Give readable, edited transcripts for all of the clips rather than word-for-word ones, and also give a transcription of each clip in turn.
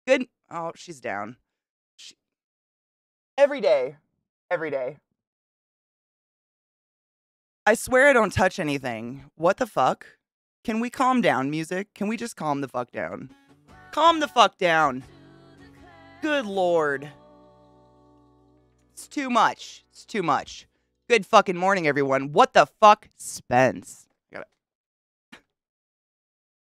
Good. Oh, she's down. She, every day. Every day. I swear I don't touch anything. What the fuck? Can we calm down, music? Can we just calm the fuck down? Calm the fuck down. Good lord. It's too much. It's too much. Good fucking morning, everyone. What the fuck, Spence?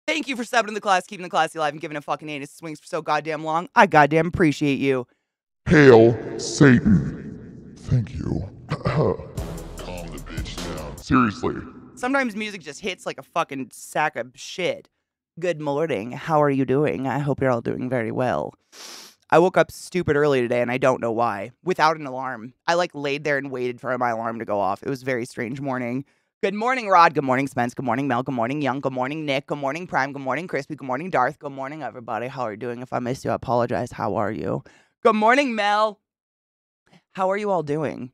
Thank you for subbing to the class, keeping the classy alive, and giving a fucking anus swings for so goddamn long. I goddamn appreciate you. Hail Satan. Thank you. Calm the bitch down. Seriously. Sometimes music just hits like a fucking sack of shit. Good morning. How are you doing? I hope you're all doing very well. I woke up stupid early today and I don't know why. Without an alarm. I like laid there and waited for my alarm to go off. It was a very strange morning. Good morning, Rod. Good morning, Spence. Good morning, Mel. Good morning, Young. Good morning, Nick. Good morning, Prime. Good morning, Crispy. Good morning, Darth. Good morning, everybody. How are you doing? If I missed you, I apologize. How are you? Good morning, Mel. How are you all doing?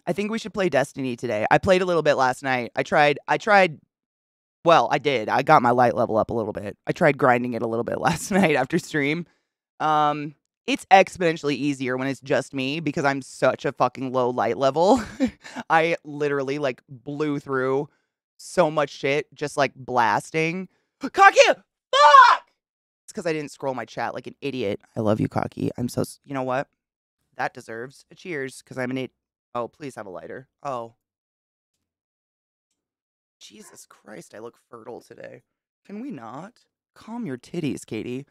I think we should play Destiny today. I played a little bit last night. I tried. Well, I did. I got my light level up a little bit. I tried grinding it a little bit last night after stream. It's exponentially easier when it's just me because I'm such a fucking low light level. I literally like blew through so much shit just like blasting. Cocky! Fuck! It's because I didn't scroll my chat like an idiot. I love you, Cocky. I'm so... You know what? That deserves a cheers because I'm an idiot. Oh, please have a lighter. Oh. Jesus Christ, I look fertile today. Can we not? Calm your titties, Katie.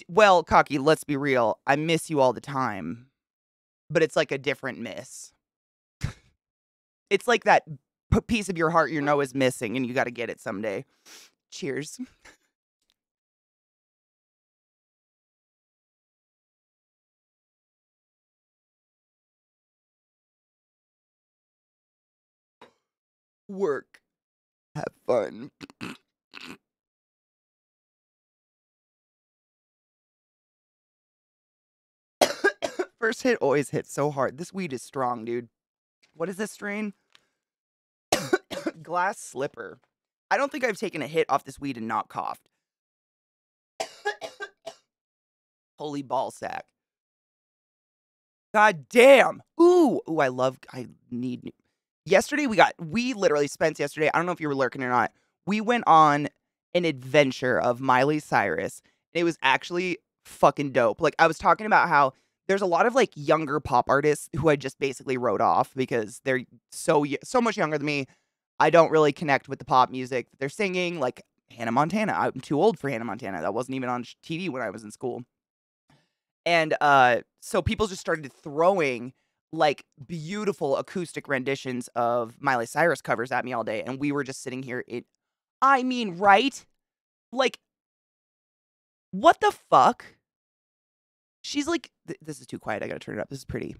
Well, Cocky, let's be real. I miss you all the time. But it's like a different miss. It's like that piece of your heart you know is missing and you got to get it someday. Cheers. Work. Have fun. First hit always hits so hard. This weed is strong, dude. What is this strain? Glass slipper. I don't think I've taken a hit off this weed and not coughed. Holy ball sack. God damn. Ooh, I need. Yesterday we literally spent yesterday. I don't know if you were lurking or not. We went on an adventure of Miley Cyrus. It was actually fucking dope. Like I was talking about how there's a lot of like younger pop artists who I just basically wrote off because they're so much younger than me. I don't really connect with the pop music that they're singing. Like Hannah Montana. I'm too old for Hannah Montana. That wasn't even on TV when I was in school. And so people just started throwing like beautiful acoustic renditions of Miley Cyrus covers at me all day. And we were just sitting here. I mean, right? Like, what the fuck? She's like, this is too quiet. I gotta turn it up. This is pretty.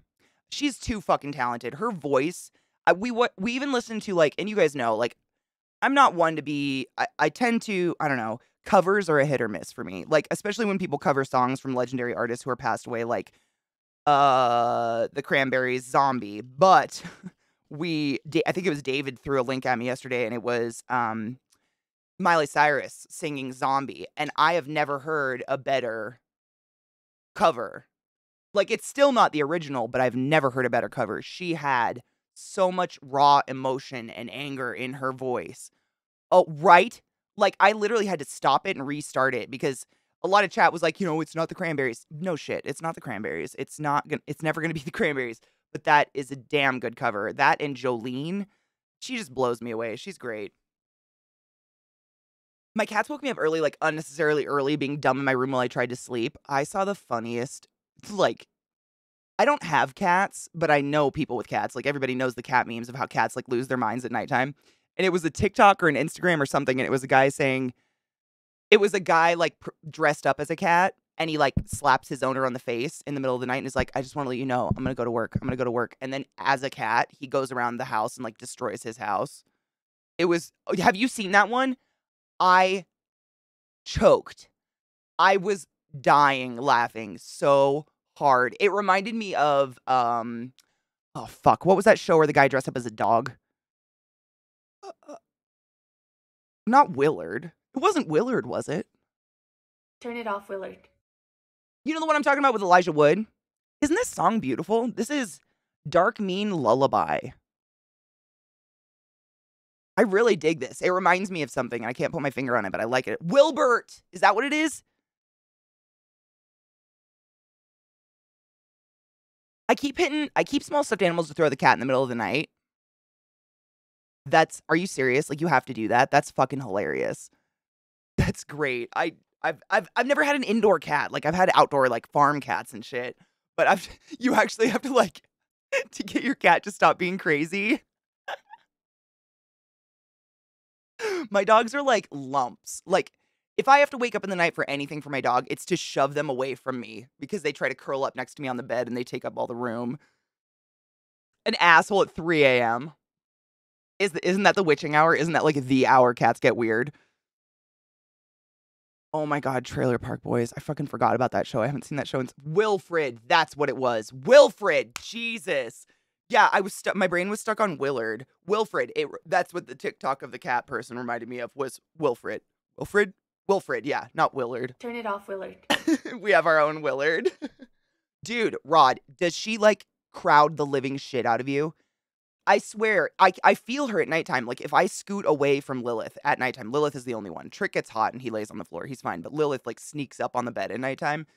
She's too fucking talented. Her voice. We even listened to like, and you guys know, like, I'm not one to be. I tend to. I don't know. Covers are a hit or miss for me. Like, especially when people cover songs from legendary artists who are passed away, like the Cranberries' Zombie. But I think it was David threw a link at me yesterday and it was Miley Cyrus singing Zombie, and I have never heard a better cover. Like, it's still not the original, but I've never heard a better cover. She had so much raw emotion and anger in her voice. Oh, right? Like, I literally had to stop it and restart it because a lot of chat was like, it's not the Cranberries. No shit, it's not the Cranberries. It's never gonna be the Cranberries. But that is a damn good cover. That and Jolene, she just blows me away. She's great. My cats woke me up early, like unnecessarily early, being dumb in my room while I tried to sleep. I saw the funniest, like, I don't have cats, but I know people with cats. Like, everybody knows the cat memes of how cats like lose their minds at nighttime. And it was a TikTok or an Instagram or something, and it was a guy saying, it was a guy like dressed up as a cat, and he like slaps his owner on the face in the middle of the night and is like, I just want to let you know, I'm gonna go to work. I'm gonna go to work. And then as a cat, he goes around the house and like destroys his house. It was, have you seen that one? I choked. I was dying laughing so hard. It reminded me of oh fuck, what was that show where the guy dressed up as a dog? Not Willard. It wasn't Willard, was it? Turn it off, Willard. You know the one I'm talking about with Elijah Wood? Isn't this song beautiful? This is Dark Mean Lullaby. I really dig this. It reminds me of something. I can't put my finger on it, but I like it. Wilbert! Is that what it is? I keep small stuffed animals to throw the cat in the middle of the night. Are you serious? Like, you have to do that? That's fucking hilarious. That's great. I've never had an indoor cat. Like, I've had outdoor, like, farm cats and shit. But you actually have to, like, to get your cat to stop being crazy. My dogs are like lumps. Like, if I have to wake up in the night for anything for my dog, it's to shove them away from me because they try to curl up next to me on the bed and they take up all the room. An asshole at 3 a.m. Isn't that the witching hour? Isn't that like the hour cats get weird? Oh my God, Trailer Park Boys. I fucking forgot about that show. I haven't seen that show in Wilfred. That's what it was. Wilfred. Jesus. Yeah, I was stuck. My brain was stuck on Willard. Wilfred. That's what the TikTok of the cat person reminded me of was Wilfred. Wilfred? Wilfred, yeah, not Willard. Turn it off, Willard. We have our own Willard. Dude, Rod, does she like crowd the living shit out of you? I swear, I feel her at nighttime. Like, if I scoot away from Lilith at nighttime, Lilith is the only one. Trick gets hot and he lays on the floor. He's fine. But Lilith, like, sneaks up on the bed at nighttime.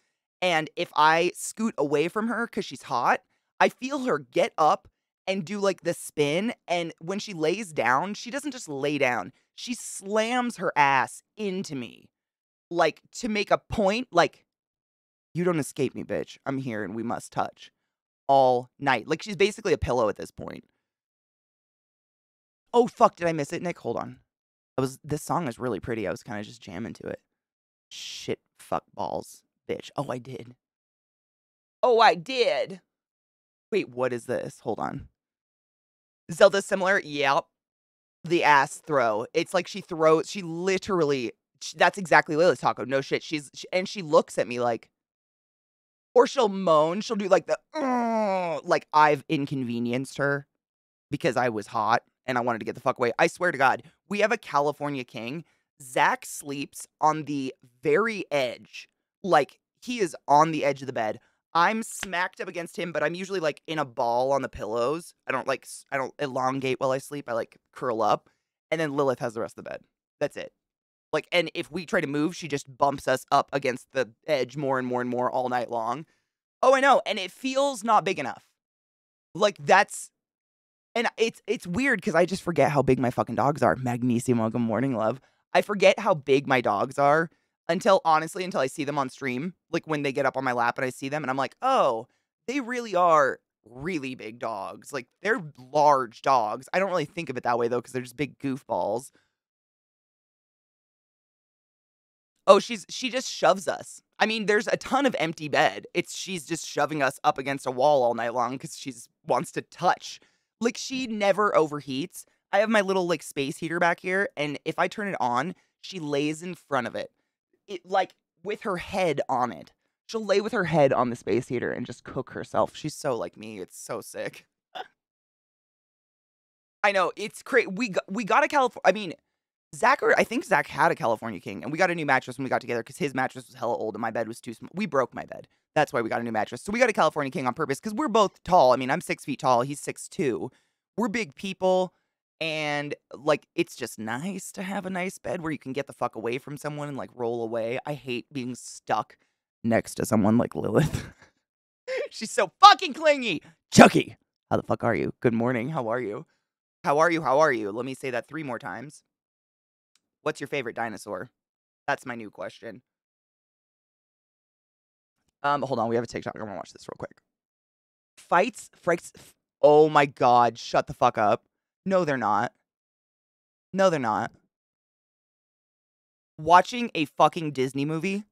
And if I scoot away from her because she's hot, I feel her get up and do, like, the spin. And when she lays down, she doesn't just lay down. She slams her ass into me. Like, to make a point. Like, you don't escape me, bitch. I'm here and we must touch. All night. Like, she's basically a pillow at this point. Oh, fuck, did I miss it, Nick? Hold on. This song is really pretty. I was kind of just jamming to it. Shit, fuck balls, bitch. Oh, I did. Oh, I did. Wait, what is this? Hold on. Zelda similar? Yep. The ass throw. It's like she literally, that's exactly Lilith's taco. No shit. And she looks at me like, or she'll moan. She'll do like like I've inconvenienced her because I was hot and I wanted to get the fuck away. I swear to God, we have a California king. Zach sleeps on the very edge. Like, he is on the edge of the bed. I'm smacked up against him, but I'm usually, like, in a ball on the pillows. I don't elongate while I sleep. I, like, curl up. And then Lilith has the rest of the bed. That's it. Like, and if we try to move, she just bumps us up against the edge more and more and more all night long. Oh, I know. And it feels not big enough. Like, and it's weird because I just forget how big my fucking dogs are. Magnesium, good morning, love. I forget how big my dogs are until I see them on stream. Like when they get up on my lap and I see them and I'm like, oh, they really are really big dogs. Like they're large dogs. I don't really think of it that way though because they're just big goofballs. Oh, she just shoves us. I mean, there's a ton of empty bed. She's just shoving us up against a wall all night long because she wants to touch. Like, she never overheats. I have my little, like, space heater back here, and if I turn it on, she lays in front of it. Like, with her head on it. She'll lay with her head on the space heater and just cook herself. She's so like me. It's so sick. I know. It's crazy. We got a California... I mean, I think Zach had a California King, and we got a new mattress when we got together because his mattress was hella old and my bed was too small. We broke my bed. That's why we got a new mattress. So we got a California King on purpose because we're both tall. I mean, I'm 6 feet tall. He's 6'2". We're big people, and, like, it's just nice to have a nice bed where you can get the fuck away from someone and, like, roll away. I hate being stuck next to someone like Lilith. She's so fucking clingy. Chucky, how the fuck are you? Good morning. How are you? How are you? How are you? Let me say that 3 more times. What's your favorite dinosaur? That's my new question. Hold on, we have a TikTok. I'm gonna watch this real quick. Fights. Oh my God, shut the fuck up. No, they're not. No, they're not. Watching a fucking Disney movie?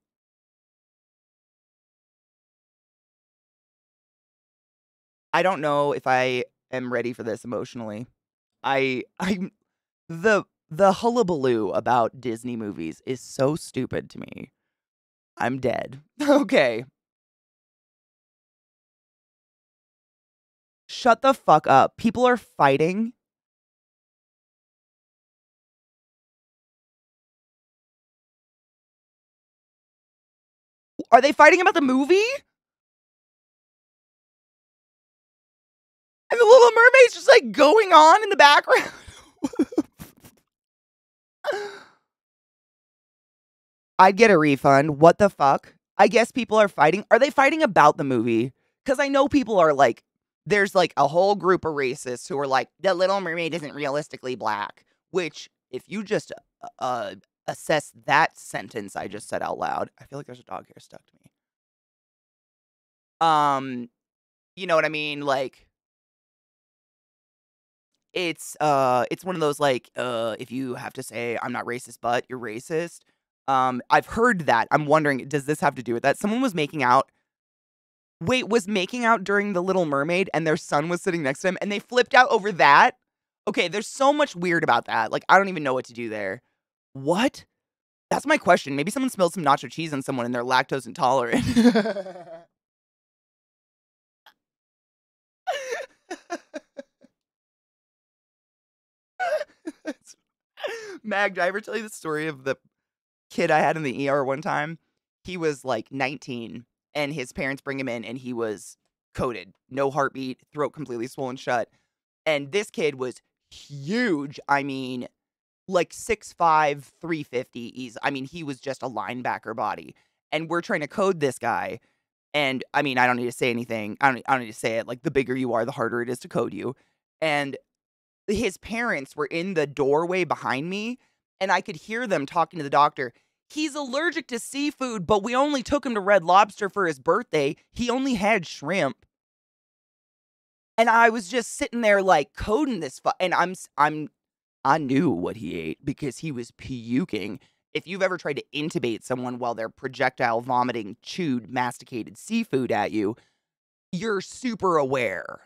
I don't know if I am ready for this emotionally. I'm the hullabaloo about Disney movies is so stupid to me. I'm dead. Okay. Shut the fuck up. People are fighting. Are they fighting about the movie? And the Little Mermaid's just like going on in the background. I'd get a refund. What the fuck? I guess people are fighting. Are they fighting about the movie? Because I know people are like, there's like a whole group of racists who are like, the Little Mermaid isn't realistically black. Which, if you just assess that sentence I just said out loud, I feel like there's a dog hair stuck to me. You know what I mean? Like, it's one of those like, if you have to say I'm not racist, but you're racist. I've heard that. I'm wondering, does this have to do with that? Someone was making out. Wait, was making out during The Little Mermaid and their son was sitting next to him and they flipped out over that? Okay, there's so much weird about that. Like, I don't even know what to do there. What? That's my question. Maybe someone spilled some nacho cheese on someone and they're lactose intolerant. Mag, did I ever tell you the story of the kid I had in the ER one time? He was like 19 and his parents bring him in and he was coded. No heartbeat, throat completely swollen shut. And this kid was huge. I mean, like 6'5", 350. I mean, he was just a linebacker body. And we're trying to code this guy. And I mean, I don't need to say anything. I don't need to say it. Like, the bigger you are, the harder it is to code you. And his parents were in the doorway behind me, and I could hear them talking to the doctor. He's allergic to seafood, but we only took him to Red Lobster for his birthday. He only had shrimp. And I was just sitting there like coding this and I knew what he ate because he was puking. If you've ever tried to intubate someone while they're projectile vomiting chewed masticated seafood at you, you're super aware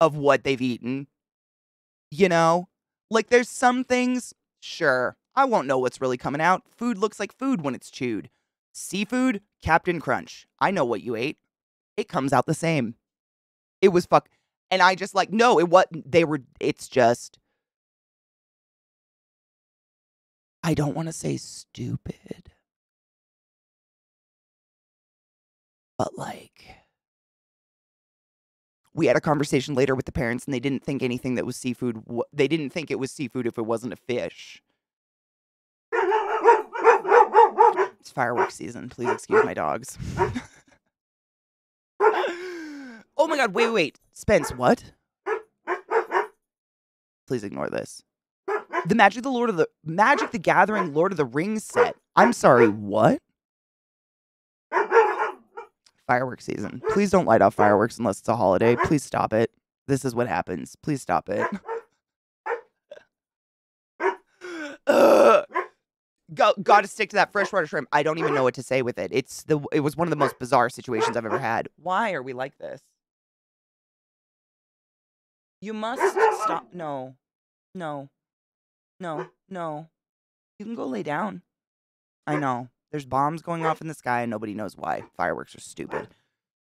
of what they've eaten. You know? Like, there's some things, sure, I won't know what's really coming out. Food looks like food when it's chewed. Seafood, Captain Crunch. I know what you ate. It comes out the same. It was fuck. And I just like, no, it's just, I don't want to say stupid. But like, we had a conversation later with the parents and they didn't think anything that was seafood. They didn't think it was seafood if it wasn't a fish. It's fireworks season. Please excuse my dogs. Oh my God, wait. Spence, what? Please ignore this. The Magic the Gathering Lord of the Rings set. I'm sorry, what? Fireworks season. Please don't light off fireworks unless it's a holiday. Please stop it. This is what happens. Please stop it. Got to stick to that freshwater shrimp. I don't even know what to say with it. It was one of the most bizarre situations I've ever had. Why are we like this? You must stop. No. You can go lay down. I know. There's bombs going off in the sky and nobody knows why. Fireworks are stupid.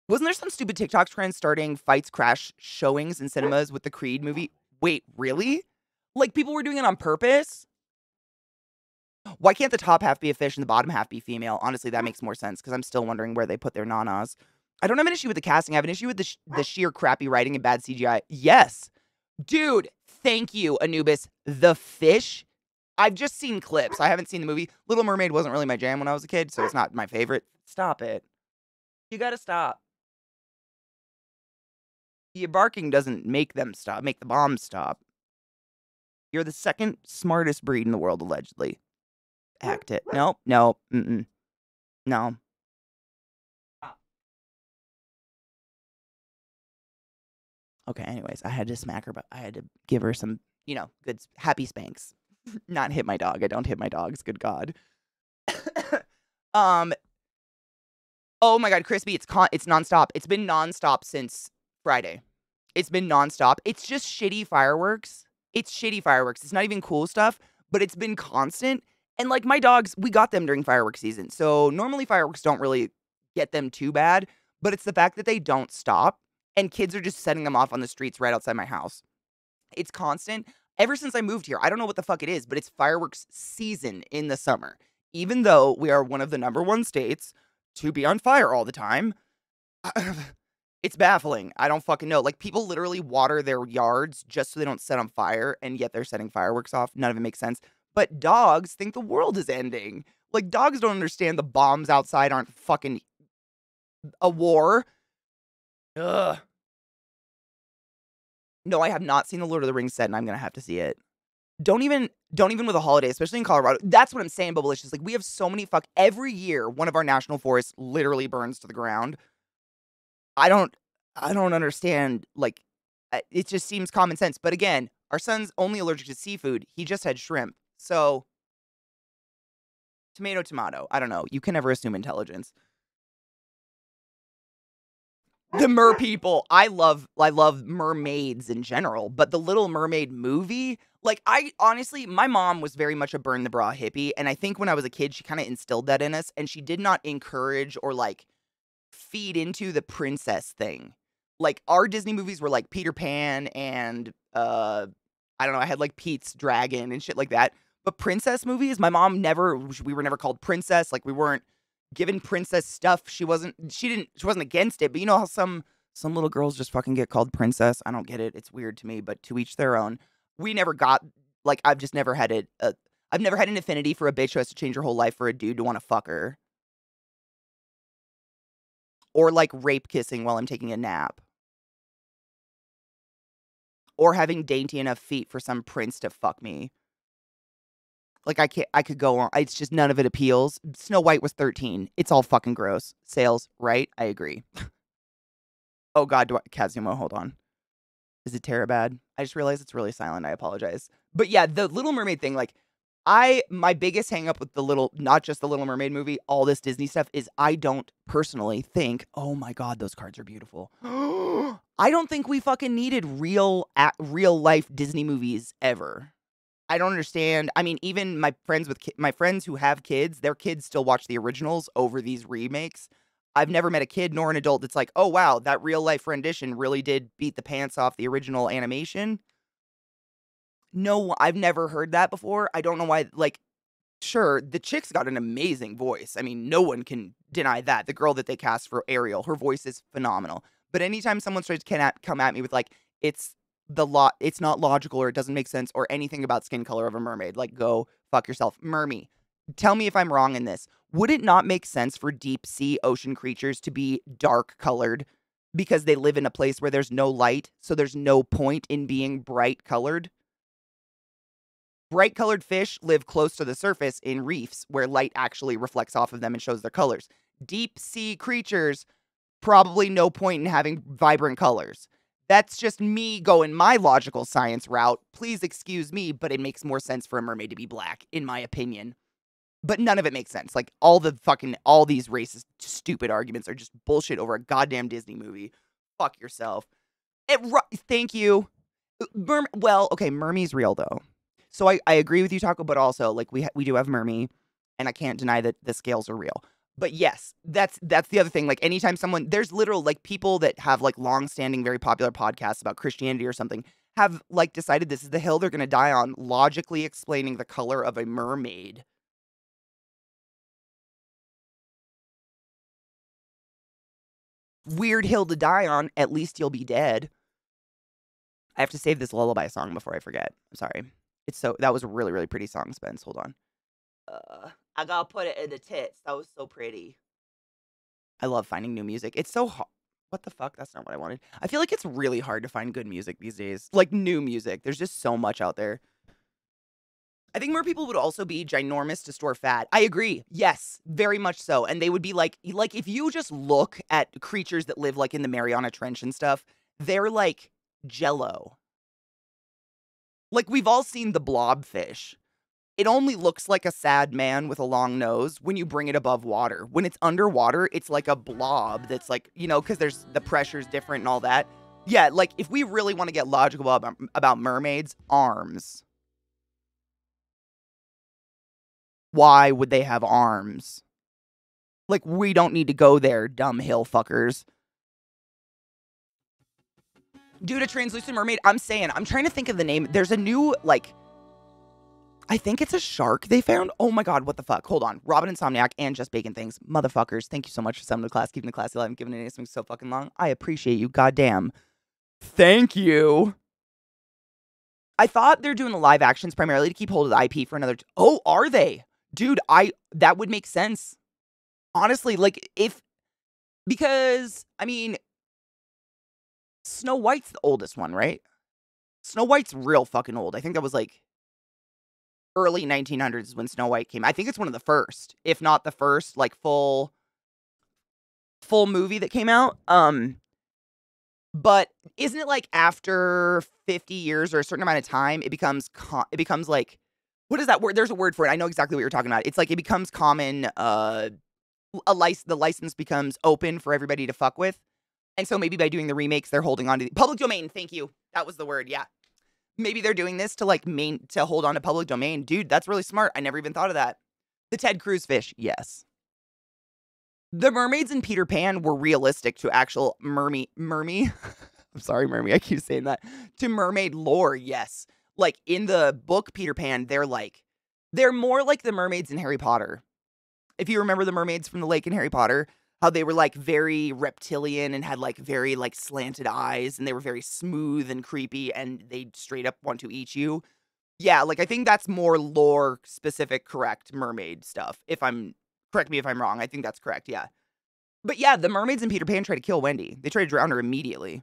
Wasn't there some stupid TikTok trend starting fights crash showings in cinemas with the Creed movie? Wait, really? Like, people were doing it on purpose? Why can't the top half be a fish and the bottom half be female? Honestly, that makes more sense because I'm still wondering where they put their nanas. I don't have an issue with the casting. I have an issue with the sheer crappy writing and bad CGI. Yes. Dude, thank you, Anubis. The fish? I've just seen clips. I haven't seen the movie. Little Mermaid wasn't really my jam when I was a kid, so it's not my favorite. Stop it. You gotta stop. Your barking doesn't make them stop, make the bombs stop. You're the second smartest breed in the world, allegedly. Act it. No. No. Okay, anyways, I had to smack her, but I had to give her some, good, happy spanks. Not hit my dog. I don't hit my dogs. Good God. Oh my God, Crispy, it's nonstop. It's been nonstop since Friday. It's been nonstop. It's just shitty fireworks. It's not even cool stuff, but it's been constant. And like my dogs, we got them during fireworks season. So normally fireworks don't really get them too bad, but it's the fact that they don't stop and kids are just setting them off on the streets right outside my house. It's constant. Ever since I moved here, I don't know what the fuck it is, but it's fireworks season in the summer. Even though we are one of the #1 states to be on fire all the time. It's baffling. I don't fucking know. Like, people literally water their yards just so they don't set on fire, and yet they're setting fireworks off. None of it makes sense. But dogs think the world is ending. Like, dogs don't understand the bombs outside aren't fucking a war. Ugh. No, I have not seen the Lord of the Rings set, and I'm gonna have to see it. Don't even with a holiday, especially in Colorado. That's what I'm saying, Bubblicious. Like, we have so many every year, one of our national forests literally burns to the ground. I don't understand, like, it just seems common sense. But again, our son's only allergic to seafood. He just had shrimp. So, tomato, tomato. I don't know. You can never assume intelligence. The mer people. I love mermaids in general, but the Little Mermaid movie, like, I honestly, my mom was very much a burn the bra hippie, and I think when I was a kid, she kind of instilled that in us, and she did not encourage or, like, feed into the princess thing. Like, our Disney movies were like Peter Pan and I don't know, I had like Pete's Dragon and shit like that. But princess movies, my mom we were never called princess. Like, we weren't given princess stuff. She wasn't against it, but you know how some little girls just fucking get called princess? I don't get it. It's weird to me, but to each their own. We never got, like, I've just never had it. I've never had an affinity for a bitch who has to change her whole life for a dude to want to fuck her. Or, like, rape kissing while I'm taking a nap. Or having dainty enough feet for some prince to fuck me. Like, I could go on. It's just none of it appeals. Snow White was 13. It's all fucking gross. Sales, right? I agree. Oh, God, Kazuma, hold on. Is it Tara bad? I just realized it's really silent. I apologize. But yeah, the Little Mermaid thing, like, my biggest hang up with not just the Little Mermaid movie, all this Disney stuff, is I don't personally think, oh my God, those cards are beautiful. I don't think we fucking needed real life Disney movies ever. I don't understand. I mean, even my friends who have kids, their kids still watch the originals over these remakes. I've never met a kid nor an adult that's like, oh wow, that real life rendition really did beat the pants off the original animation. No, I've never heard that before. I don't know why. Like, sure, the chick's got an amazing voice. I mean, no one can deny that. The girl that they cast for Ariel, her voice is phenomenal. But anytime someone tries to come at me with, like, it's not logical or it doesn't make sense or anything about skin color of a mermaid, like, go fuck yourself. Mermy, tell me if I'm wrong in this. Would it not make sense for deep sea ocean creatures to be dark colored because they live in a place where there's no light, so there's no point in being bright colored? Bright colored fish live close to the surface in reefs where light actually reflects off of them and shows their colors. Deep sea creatures, probably no point in having vibrant colors. That's just me going my logical science route. Please excuse me, but it makes more sense for a mermaid to be black, in my opinion. But none of it makes sense. Like, all these racist, stupid arguments are just bullshit over a goddamn Disney movie. Fuck yourself. Thank you. Well, okay, Mermy's real, though. So I agree with you, Taco, but also, like, we do have Mermy, and I can't deny that the scales are real. But yes, that's the other thing. Like, anytime there's literal, like, people that have, like, long-standing, very popular podcasts about Christianity or something, have, like, decided this is the hill they're going to die on, logically explaining the color of a mermaid. Weird hill to die on, at least you'll be dead. I have to save this lullaby song before I forget. I'm sorry. That was a really, really pretty song, Spence. Hold on. I gotta put it in the tits. That was so pretty. I love finding new music. It's so hard. What the fuck? That's not what I wanted. I feel like it's really hard to find good music these days. Like, new music. There's just so much out there. I think more people would also be ginormous to store fat. I agree. Yes, very much so. And they would be like if you just look at creatures that live, like, in the Mariana Trench and stuff, they're like Jello. Like, we've all seen the blobfish. It only looks like a sad man with a long nose when you bring it above water. When it's underwater, it's like a blob that's like, you know, because the pressure's different and all that. Yeah, like, if we really want to get logical about mermaids, arms. Why would they have arms? Like, we don't need to go there, dumb hill fuckers. Dude, a translucent mermaid, I'm trying to think of the name. There's a new, like, I think it's a shark they found. Oh my god, what the fuck? Hold on. Robin Insomniac and Just Bacon Things. Motherfuckers, thank you so much for summoning the class, keeping the class alive, and giving it something so fucking long. I appreciate you. Goddamn. Thank you. I thought they're doing the live actions primarily to keep hold of the IP for another. Oh, are they? Dude, that would make sense. Honestly, like, because, I mean, Snow White's the oldest one, right? Snow White's real fucking old. I think that was like early 1900s when Snow White came. I think it's one of the first, if not the first, like full movie that came out. But isn't it like after 50 years or a certain amount of time, it becomes like, what is that word? There's a word for it. I know exactly what you're talking about. It's like it becomes common. The license becomes open for everybody to fuck with. And so maybe by doing the remakes, they're holding on to the public domain. Thank you. That was the word. Yeah. Maybe they're doing this to hold on to public domain. Dude, that's really smart. I never even thought of that. The Ted Cruz fish. Yes. The mermaids in Peter Pan were realistic to actual mermy. I'm sorry, mermy. I keep saying that. To mermaid lore. Yes. Like in the book Peter Pan, they're more like the mermaids in Harry Potter. If you remember the mermaids from the lake in Harry Potter, how they were like very reptilian and had like very like slanted eyes and they were very smooth and creepy and they straight up want to eat you. Yeah, like I think that's more lore specific, correct mermaid stuff. Correct me if I'm wrong. I think that's correct. Yeah. But yeah, the mermaids in Peter Pan try to kill Wendy. They try to drown her immediately.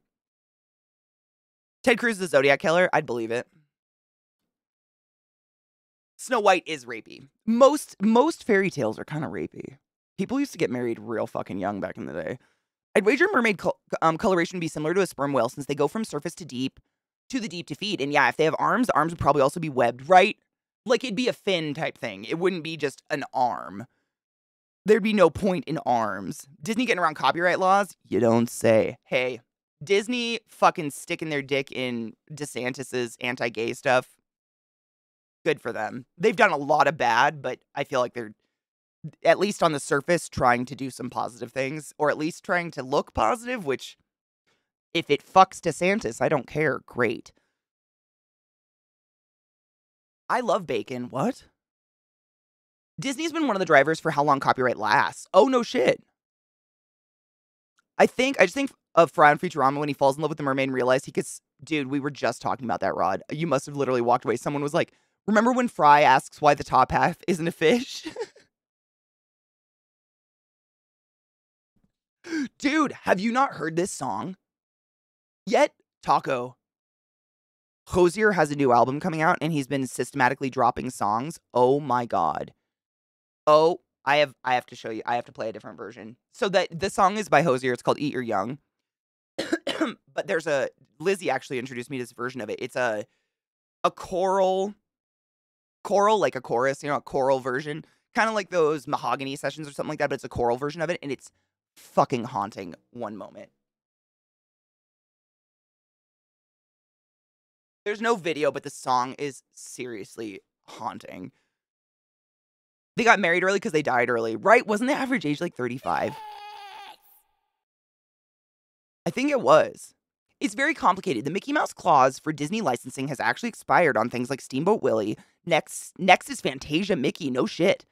Ted Cruz is the Zodiac killer. I'd believe it. Snow White is rapey. Most fairy tales are kind of rapey. People used to get married real fucking young back in the day. I'd wager mermaid coloration would be similar to a sperm whale since they go from surface to deep to the deep to feed. And yeah, if they have arms, the arms would probably also be webbed, right? Like it'd be a fin type thing. It wouldn't be just an arm. There'd be no point in arms. Disney getting around copyright laws? You don't say. Hey, Disney fucking sticking their dick in DeSantis's anti-gay stuff. Good for them. They've done a lot of bad, but I feel like they're, at least on the surface, trying to do some positive things, or at least trying to look positive, which, if it fucks DeSantis, I don't care. Great. I love bacon. What? Disney's been one of the drivers for how long copyright lasts. Oh, no shit. I just think of Fry on Futurama when he falls in love with the mermaid and realized he could... Dude, we were just talking about that, Rod. You must have literally walked away. Someone was like, remember when Fry asks why the top half isn't a fish? Dude, have you not heard this song yet? Taco. Hozier has a new album coming out, and he's been systematically dropping songs. Oh my god. Oh, I have to show you. I have to play a different version. So the song is by Hozier. It's called Eat Your Young. But Lizzie actually introduced me to this version of it. It's a choral, like a chorus, a choral version. Kind of like those mahogany sessions or something like that, but it's a choral version of it, and it's fucking haunting. One moment. There's no video, but the song is seriously haunting. They got married early because they died early, right? Wasn't the average age like 35? I think it was. It's very complicated. The Mickey Mouse clause for Disney licensing has actually expired on things like Steamboat Willie. Next is Fantasia Mickey, no shit.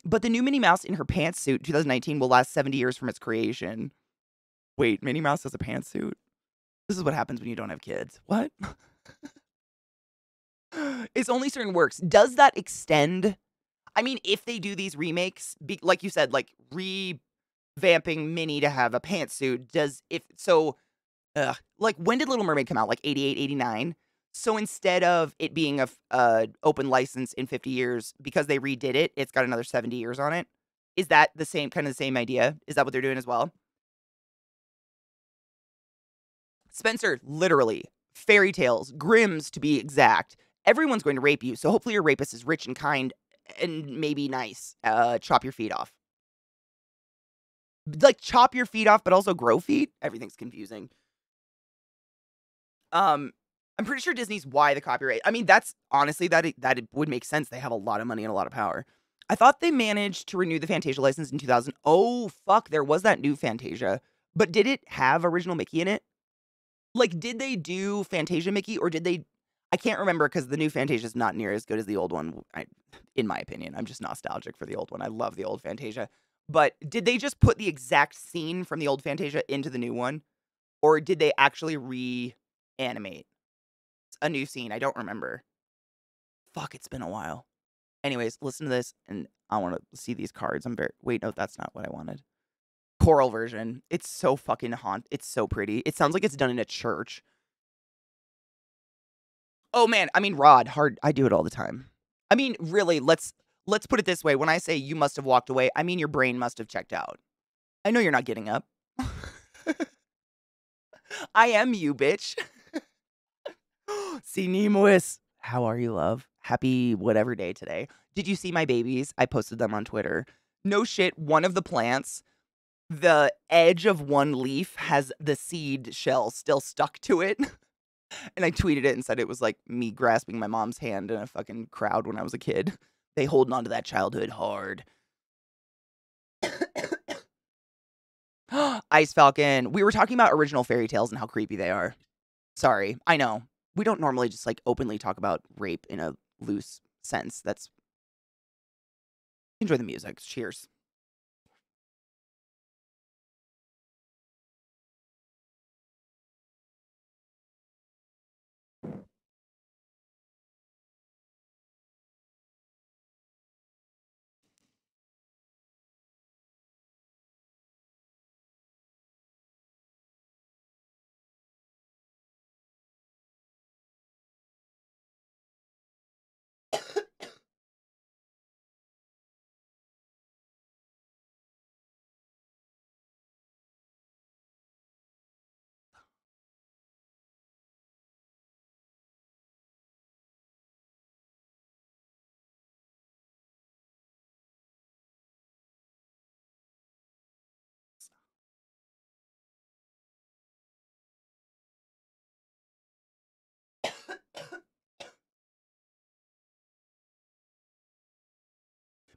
But the new Minnie Mouse in her pantsuit 2019 will last 70 years from its creation. Wait, Minnie Mouse has a pantsuit? This is what happens when you don't have kids. What? It's only certain works. Does that extend? I mean, if they do these remakes, like you said, like revamping Minnie to have a pantsuit, like when did Little Mermaid come out? Like 88, 89? So instead of it being a open license in 50 years, because they redid it, it's got another 70 years on it. Is that the same idea? Is that what they're doing as well? Spencer, literally, fairy tales, Grimm's to be exact. Everyone's going to rape you, so hopefully your rapist is rich and kind and maybe nice. Chop your feet off. Like, chop your feet off, but also grow feet? Everything's confusing. I'm pretty sure Disney's why the copyright. I mean, that's honestly, that it would make sense. They have a lot of money and a lot of power. I thought they managed to renew the Fantasia license in 2000. Oh, fuck, there was that new Fantasia. But did it have original Mickey in it? Like, did they do Fantasia Mickey, or did they... I can't remember because the new Fantasia is not near as good as the old one, in my opinion. I'm just nostalgic for the old one. I love the old Fantasia. But did they just put the exact scene from the old Fantasia into the new one? Or did they actually reanimate a new scene? I don't remember. Fuck, it's been a while. Anyways, listen to this, and I want to see these cards. Wait, no, that's not what I wanted. Choral version. It's so fucking It's so pretty. It sounds like it's done in a church. Oh man, I mean, Rod, hard. I do it all the time. I mean, really, let's put it this way. When I say you must have walked away, I mean your brain must have checked out. I know you're not getting up. I am you, bitch. See, Nemois. How are you, love? Happy whatever day today. Did you see my babies? I posted them on Twitter. No shit, one of the plants, the edge of one leaf has the seed shell still stuck to it. And I tweeted it and said it was like me grasping my mom's hand in a fucking crowd when I was a kid. They holding on to that childhood hard. Ice Falcon. We were talking about original fairy tales and how creepy they are. Sorry, I know. We don't normally just like openly talk about rape in a loose sense. Enjoy the music. Cheers.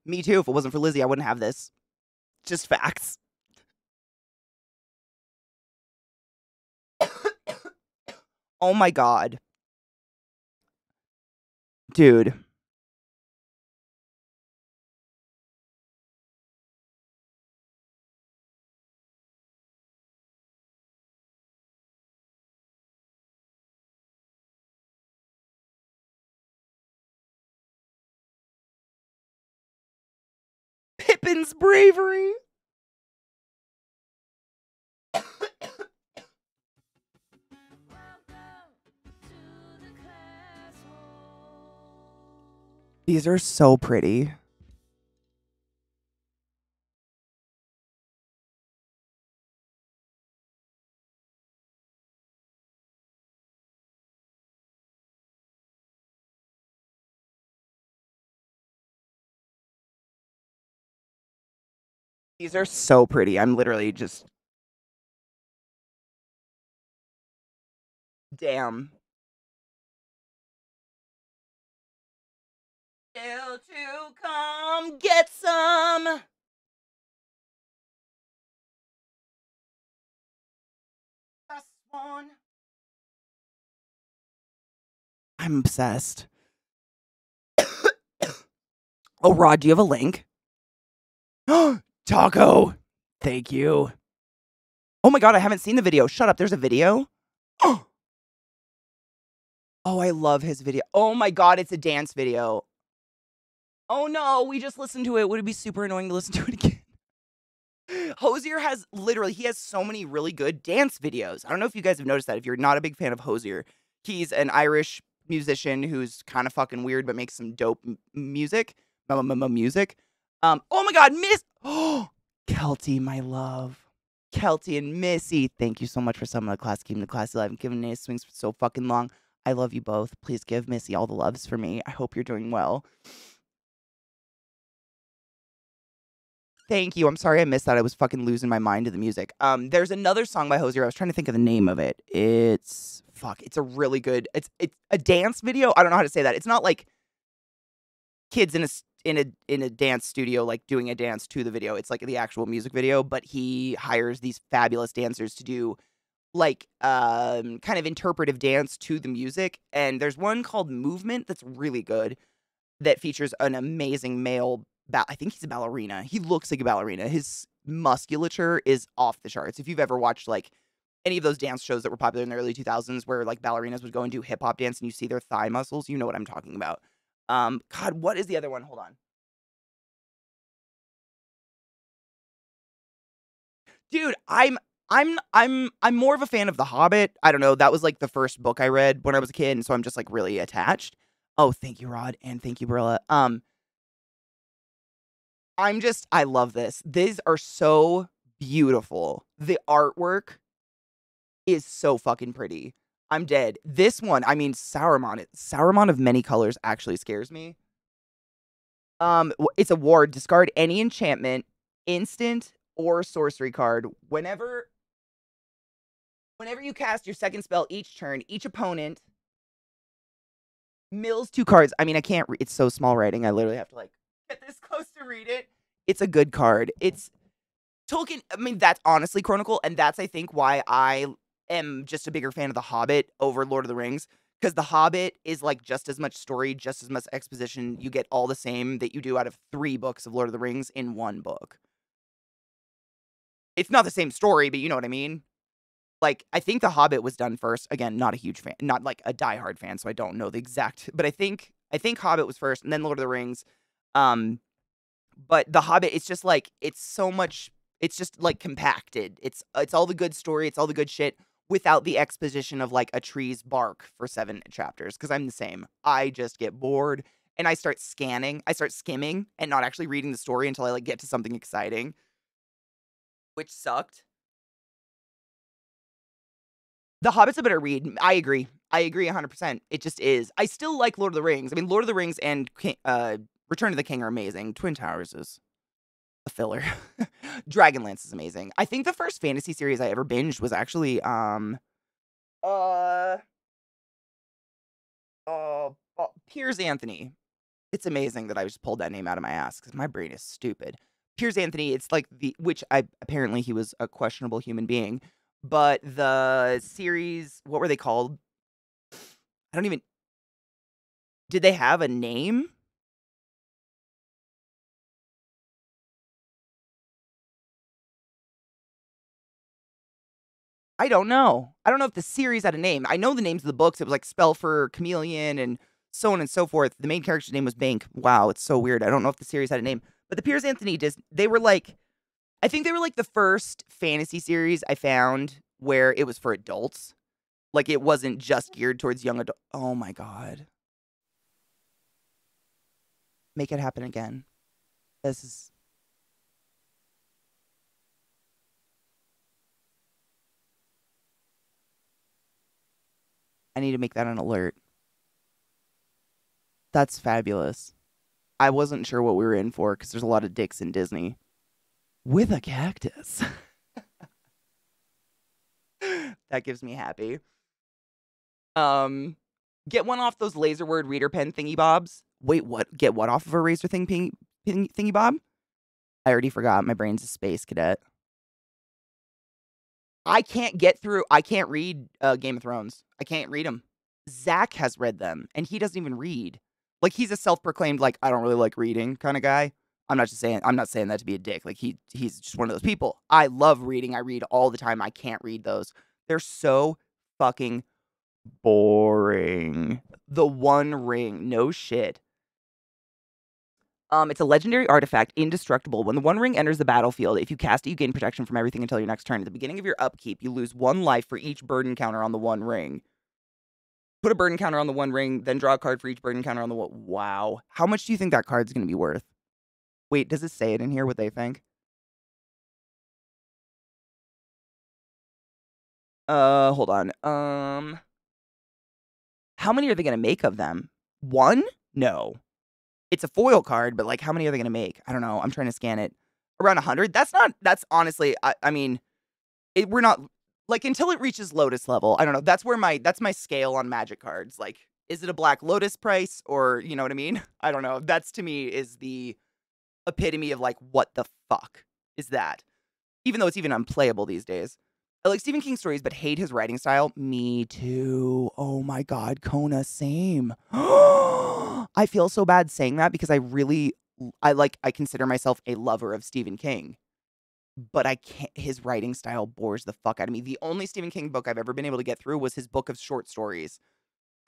Me too. If it wasn't for Lizzie, I wouldn't have this. Just facts. Oh my god. Dude. Pippin's bravery. These are so pretty. These are so pretty. I'm literally just... Damn. Still to come get some. Last one. I'm obsessed. Oh, Rod, do you have a link? Taco. Thank you. Oh my god, I haven't seen the video. Shut up, there's a video? Oh, I love his video. Oh my god, it's a dance video. Oh no, we just listened to it. Would it be super annoying to listen to it again? Hosier has he has so many really good dance videos. I don't know if you guys have noticed that. If you're not a big fan of Hosier, he's an Irish musician who's kind of fucking weird but makes some dope music. Music. Oh my god, Oh, Kelty, my love. Kelty and Missy, thank you so much for some of the class keeping the class alive and giving Nate swings for so fucking long. I love you both. Please give Missy all the loves for me. I hope you're doing well. Thank you. I'm sorry I missed that. I was fucking losing my mind to the music. There's another song by Hosier. I was trying to think of the name of it. It's a really good. It's a dance video. I don't know how to say that. It's not like kids in a dance studio like doing a dance to the video. It's like the actual music video, but he hires these fabulous dancers to do kind of interpretive dance to the music. And there's one called Movement that's really good that features an amazing male. I think he's a ballerina. He looks like a ballerina. His musculature is off the charts. If you've ever watched like any of those dance shows that were popular in the early 2000s where like ballerinas would go and do hip hop dance and you see their thigh muscles, you know what I'm talking about. God, what is the other one? Hold on. Dude, I'm more of a fan of The Hobbit. I don't know. That was like the first book I read when I was a kid, and so I'm just like really attached. Oh, thank you, Rod, and thank you, Brilla. I love this. These are so beautiful. The artwork is so fucking pretty. I'm dead. This one, I mean, Sauron of many colors actually scares me. It's a ward. Discard any enchantment, instant, or sorcery card. Whenever you cast your second spell each turn, each opponent mills 2 cards. I mean, I can't it's so small writing. I literally have to like get this close to read it. It's a good card. It's Tolkien. I mean, that's honestly Chronicle, and that's I think why I am just a bigger fan of The Hobbit over Lord of the Rings. Because The Hobbit is like just as much story, just as much exposition. You get all the same that you do out of 3 books of Lord of the Rings in 1 book. It's not the same story, but you know what I mean? Like, I think The Hobbit was done first. Again, not a huge fan, not like a diehard fan, so I don't know the exact, but I think Hobbit was first and then Lord of the Rings. But The Hobbit, it's just like it's just like compacted. It's all the good story, it's all the good shit without the exposition of like a tree's bark for 7 chapters because I'm the same. I just get bored and I start skimming and not actually reading the story until I like get to something exciting, which sucked. The Hobbit's a better read. I agree. 100%. It just is. I still like Lord of the Rings. I mean, Lord of the Rings and Return of the King are amazing. Twin Towers is a filler. Dragonlance is amazing. I think the first fantasy series I ever binged was actually uh Piers Anthony. It's amazing that I just pulled that name out of my ass because my brain is stupid. Piers Anthony, it's like apparently he was a questionable human being, but the series, what were they called? I don't even, did they have a name? I don't know. I don't know if the series had a name. I know the names of the books. It was like Spell for Chameleon and so on and so forth. The main character's name was Bank. Wow, it's so weird. I don't know if the series had a name. But the Piers Anthony, they were like, I think they were like the first fantasy series I found where it was for adults. Like it wasn't just geared towards young adults. Oh my God. Make it happen again. This is. I need to make that an alert. That's fabulous. I wasn't sure what we were in for because there's a lot of dicks in Disney. With a cactus. That gives me happy. Get one off those laser word reader pen thingy bobs. Wait, what? Get what off of a razor thingy bob? I already forgot. My brain's a space cadet. I can't read Game of Thrones. I can't read them. Zach has read them, and he doesn't even read. Like, he's a self-proclaimed, like, I don't really like reading kind of guy. I'm not saying that to be a dick. Like, he's just one of those people. I love reading. I read all the time. I can't read those. They're so fucking boring. The One Ring. No shit. It's a legendary artifact, indestructible. When the One Ring enters the battlefield, if you cast it, you gain protection from everything until your next turn. At the beginning of your upkeep, you lose 1 life for each burden counter on the One Ring. Put a burden counter on the One Ring, then draw a card for each burden counter on the one. Wow. How much do you think that card's going to be worth? Wait, does it say it in here what they think? Hold on. How many are they going to make of them? 1? No. It's a foil card, but like, how many are they going to make? I don't know. I'm trying to scan it. Around 100? That's honestly, I mean, we're not, like, until it reaches Lotus level, I don't know. That's my scale on Magic cards. Like, is it a Black Lotus price or, you know what I mean? I don't know. That's to me is the epitome of like, what the fuck is that? Even though it's even unplayable these days. I like Stephen King stories, but hate his writing style. Me too. Oh my God, Kona, same. I feel so bad saying that because I consider myself a lover of Stephen King, but I can't, his writing style bores the fuck out of me. The only Stephen King book I've ever been able to get through was his book of short stories.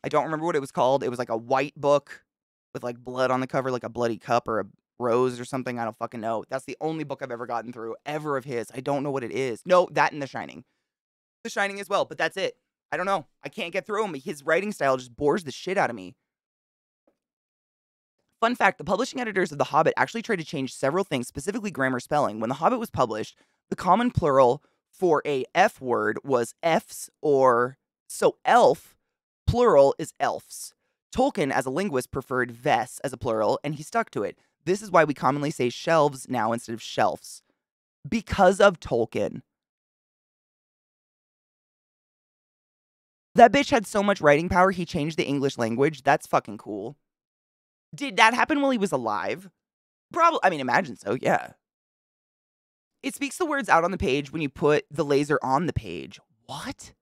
I don't remember what it was called. It was like a white book with like blood on the cover, like a bloody cup or a rose or something. I don't fucking know. That's the only book I've ever gotten through ever of his. I don't know what it is. No, that and The Shining. The Shining as well, but that's it. I don't know. I can't get through him. His writing style just bores the shit out of me. Fun fact, the publishing editors of The Hobbit actually tried to change several things, specifically grammar spelling. When The Hobbit was published, the common plural for a F word was Fs, or so elf, plural is elfs. Tolkien, as a linguist, preferred ves as a plural, and he stuck to it. This is why we commonly say shelves now instead of shelves. Because of Tolkien. That bitch had so much writing power, he changed the English language. That's fucking cool. Did that happen while he was alive? Probably. I mean, imagine so, yeah. It speaks the words out on the page when you put the laser on the page. What?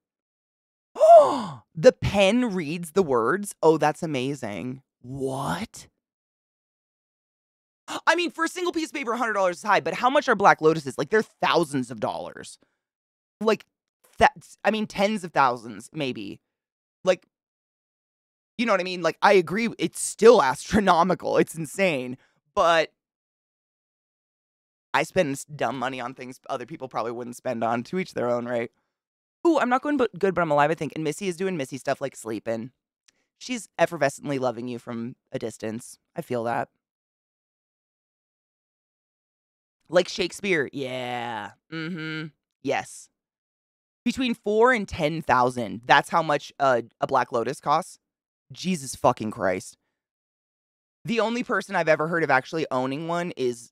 Oh, the pen reads the words? Oh, that's amazing. What? I mean, for a single piece of paper, $100 is high, but how much are Black Lotuses? Like, they're thousands of dollars. Like, tens of thousands, maybe. Like, you know what I mean? Like, I agree. It's still astronomical. It's insane. But I spend dumb money on things other people probably wouldn't spend on. To each their own, right? Ooh, I'm not going good, but I'm alive, I think. And Missy is doing Missy stuff like sleeping. She's effervescently loving you from a distance. I feel that. Like Shakespeare. Yeah. Mm-hmm. Yes. Between 4 and 10,000. That's how much a Black Lotus costs. Jesus fucking Christ. The only person I've ever heard of actually owning one is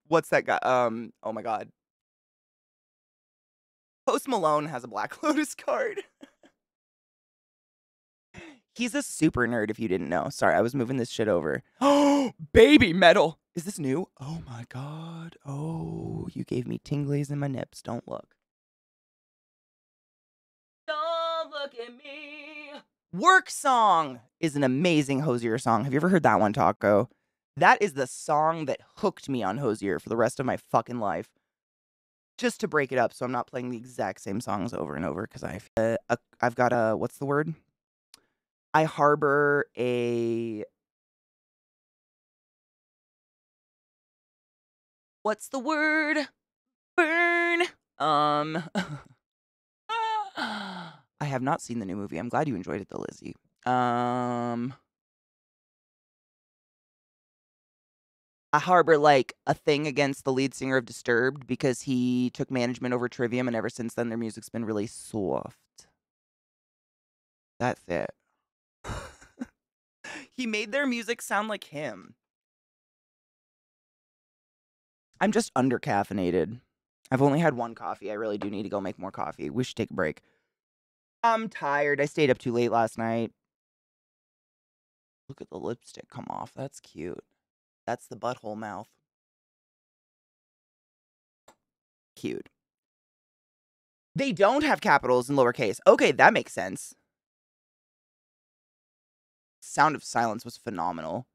what's that guy? Oh my God. Post Malone has a Black Lotus card. He's a super nerd if you didn't know. Sorry, I was moving this shit over. Oh, baby metal. Is this new? Oh my God. Oh, you gave me tinglies in my nips. Don't look. Don't look at me. Work Song is an amazing Hosier song. Have you ever heard that one, Taco? That is the song that hooked me on Hosier for the rest of my fucking life. Just to break it up so I'm not playing the exact same songs over and over because I've got a, what's the word? I harbor a, what's the word? Burn. I have not seen the new movie. I'm glad you enjoyed it though, Lizzie. I harbor like a thing against the lead singer of Disturbed because he took management over Trivium, and ever since then their music's been really soft. That's it. He made their music sound like him. I'm just under caffeinated. I've only had one coffee. I really do need to go make more coffee. We should take a break. I'm tired. I stayed up too late last night. Look at the lipstick come off. That's cute. That's the butthole mouth. Cute. They don't have capitals in lowercase. Okay, that makes sense. Sound of Silence was phenomenal.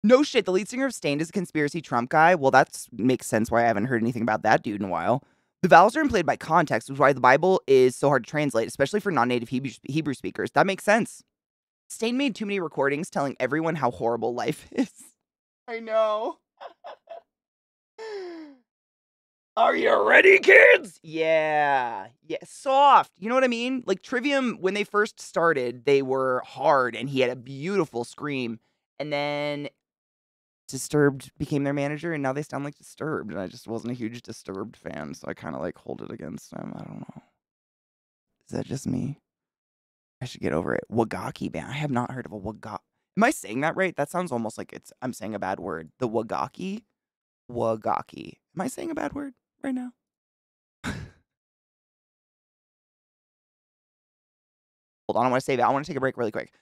No shit, the lead singer of Stained is a conspiracy Trump guy. Well, that makes sense why I haven't heard anything about that dude in a while. The vowels are implayed by context, which is why the Bible is so hard to translate, especially for non-native Hebrew speakers. That makes sense. Stained made too many recordings telling everyone how horrible life is. I know. Are you ready, kids? Yeah. Yeah. Soft. You know what I mean? Like Trivium, when they first started, they were hard and he had a beautiful scream. And then Disturbed became their manager and now they sound like Disturbed. And I just wasn't a huge Disturbed fan, so I kind of like hold it against them. I don't know. Is that just me? I should get over it. Wagaki band. I have not heard of a Wagaki. Am I saying that right? That sounds almost like I'm saying a bad word. The Wagaki? Wagaki. Am I saying a bad word right now? Hold on, I want to save it. I want to take a break really quick.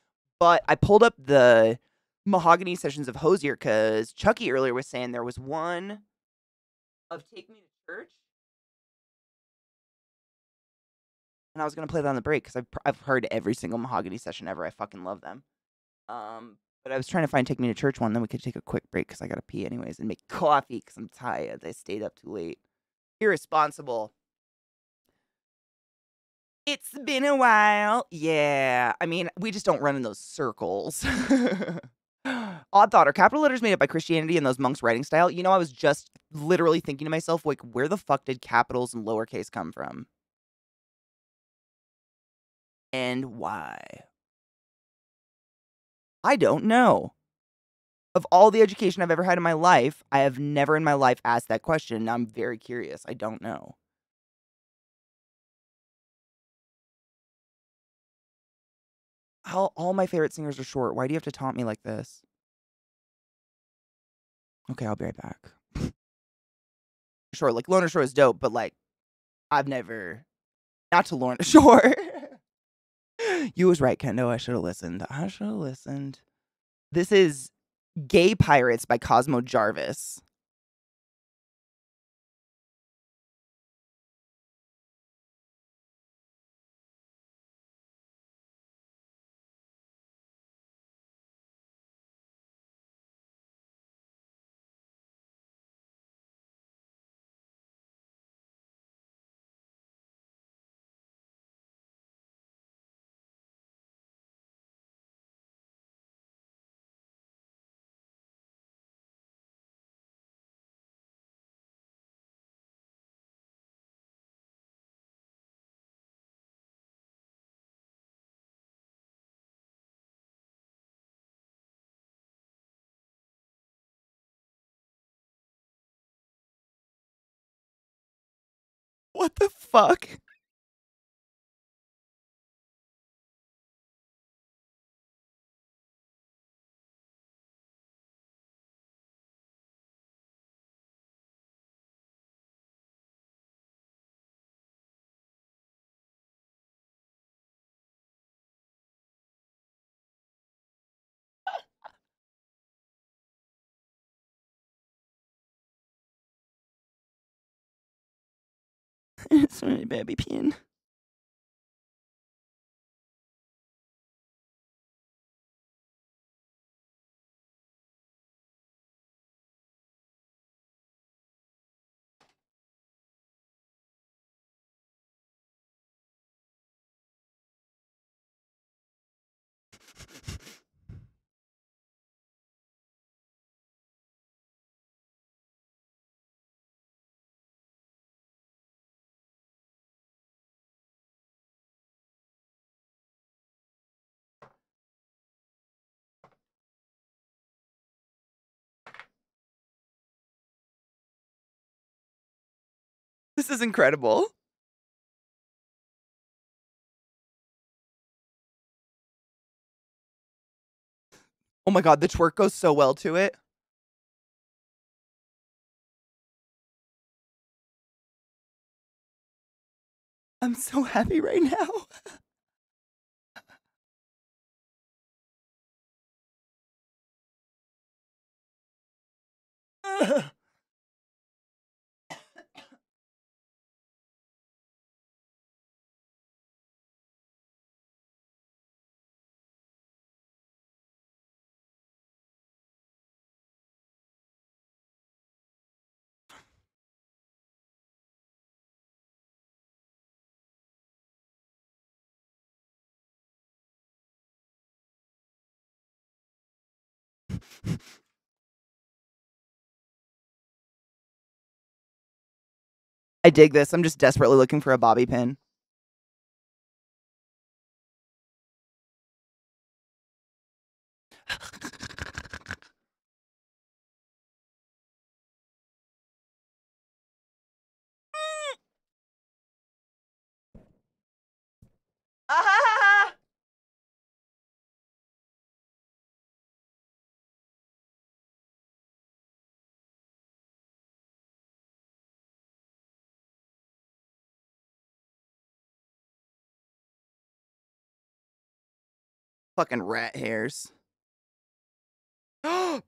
But I pulled up the Mahogany Sessions of Hosier because Chucky earlier was saying there was one of Take Me to Church. And I was gonna play that on the break because I've heard every single Mahogany session ever. I fucking love them. But I was trying to find Take Me to Church one. Then we could take a quick break because I gotta pee anyways and make coffee because I'm tired. I stayed up too late. Irresponsible. It's been a while. Yeah. I mean, we just don't run in those circles. Odd thought. Are capital letters made up by Christianity and those monks' writing style? You know, I was just literally thinking to myself, like, where the fuck did capitals and lowercase come from? And why? I don't know. Of all the education I've ever had in my life, I have never in my life asked that question. Now I'm very curious. I don't know. How all my favorite singers are short. Why do you have to taunt me like this? Okay, I'll be right back. Sure, like Lorna Shore is dope, but like I've never not to Lorna Shore. You was right, Kendo. I should have listened. This is Gay Pirates by Cosmo Jarvis. What the fuck? It's my baby pin. This is incredible. Oh my god, the twerk goes so well to it. I'm so happy right now. I dig this. I'm just desperately looking for a bobby pin. Ah! Fucking rat hairs.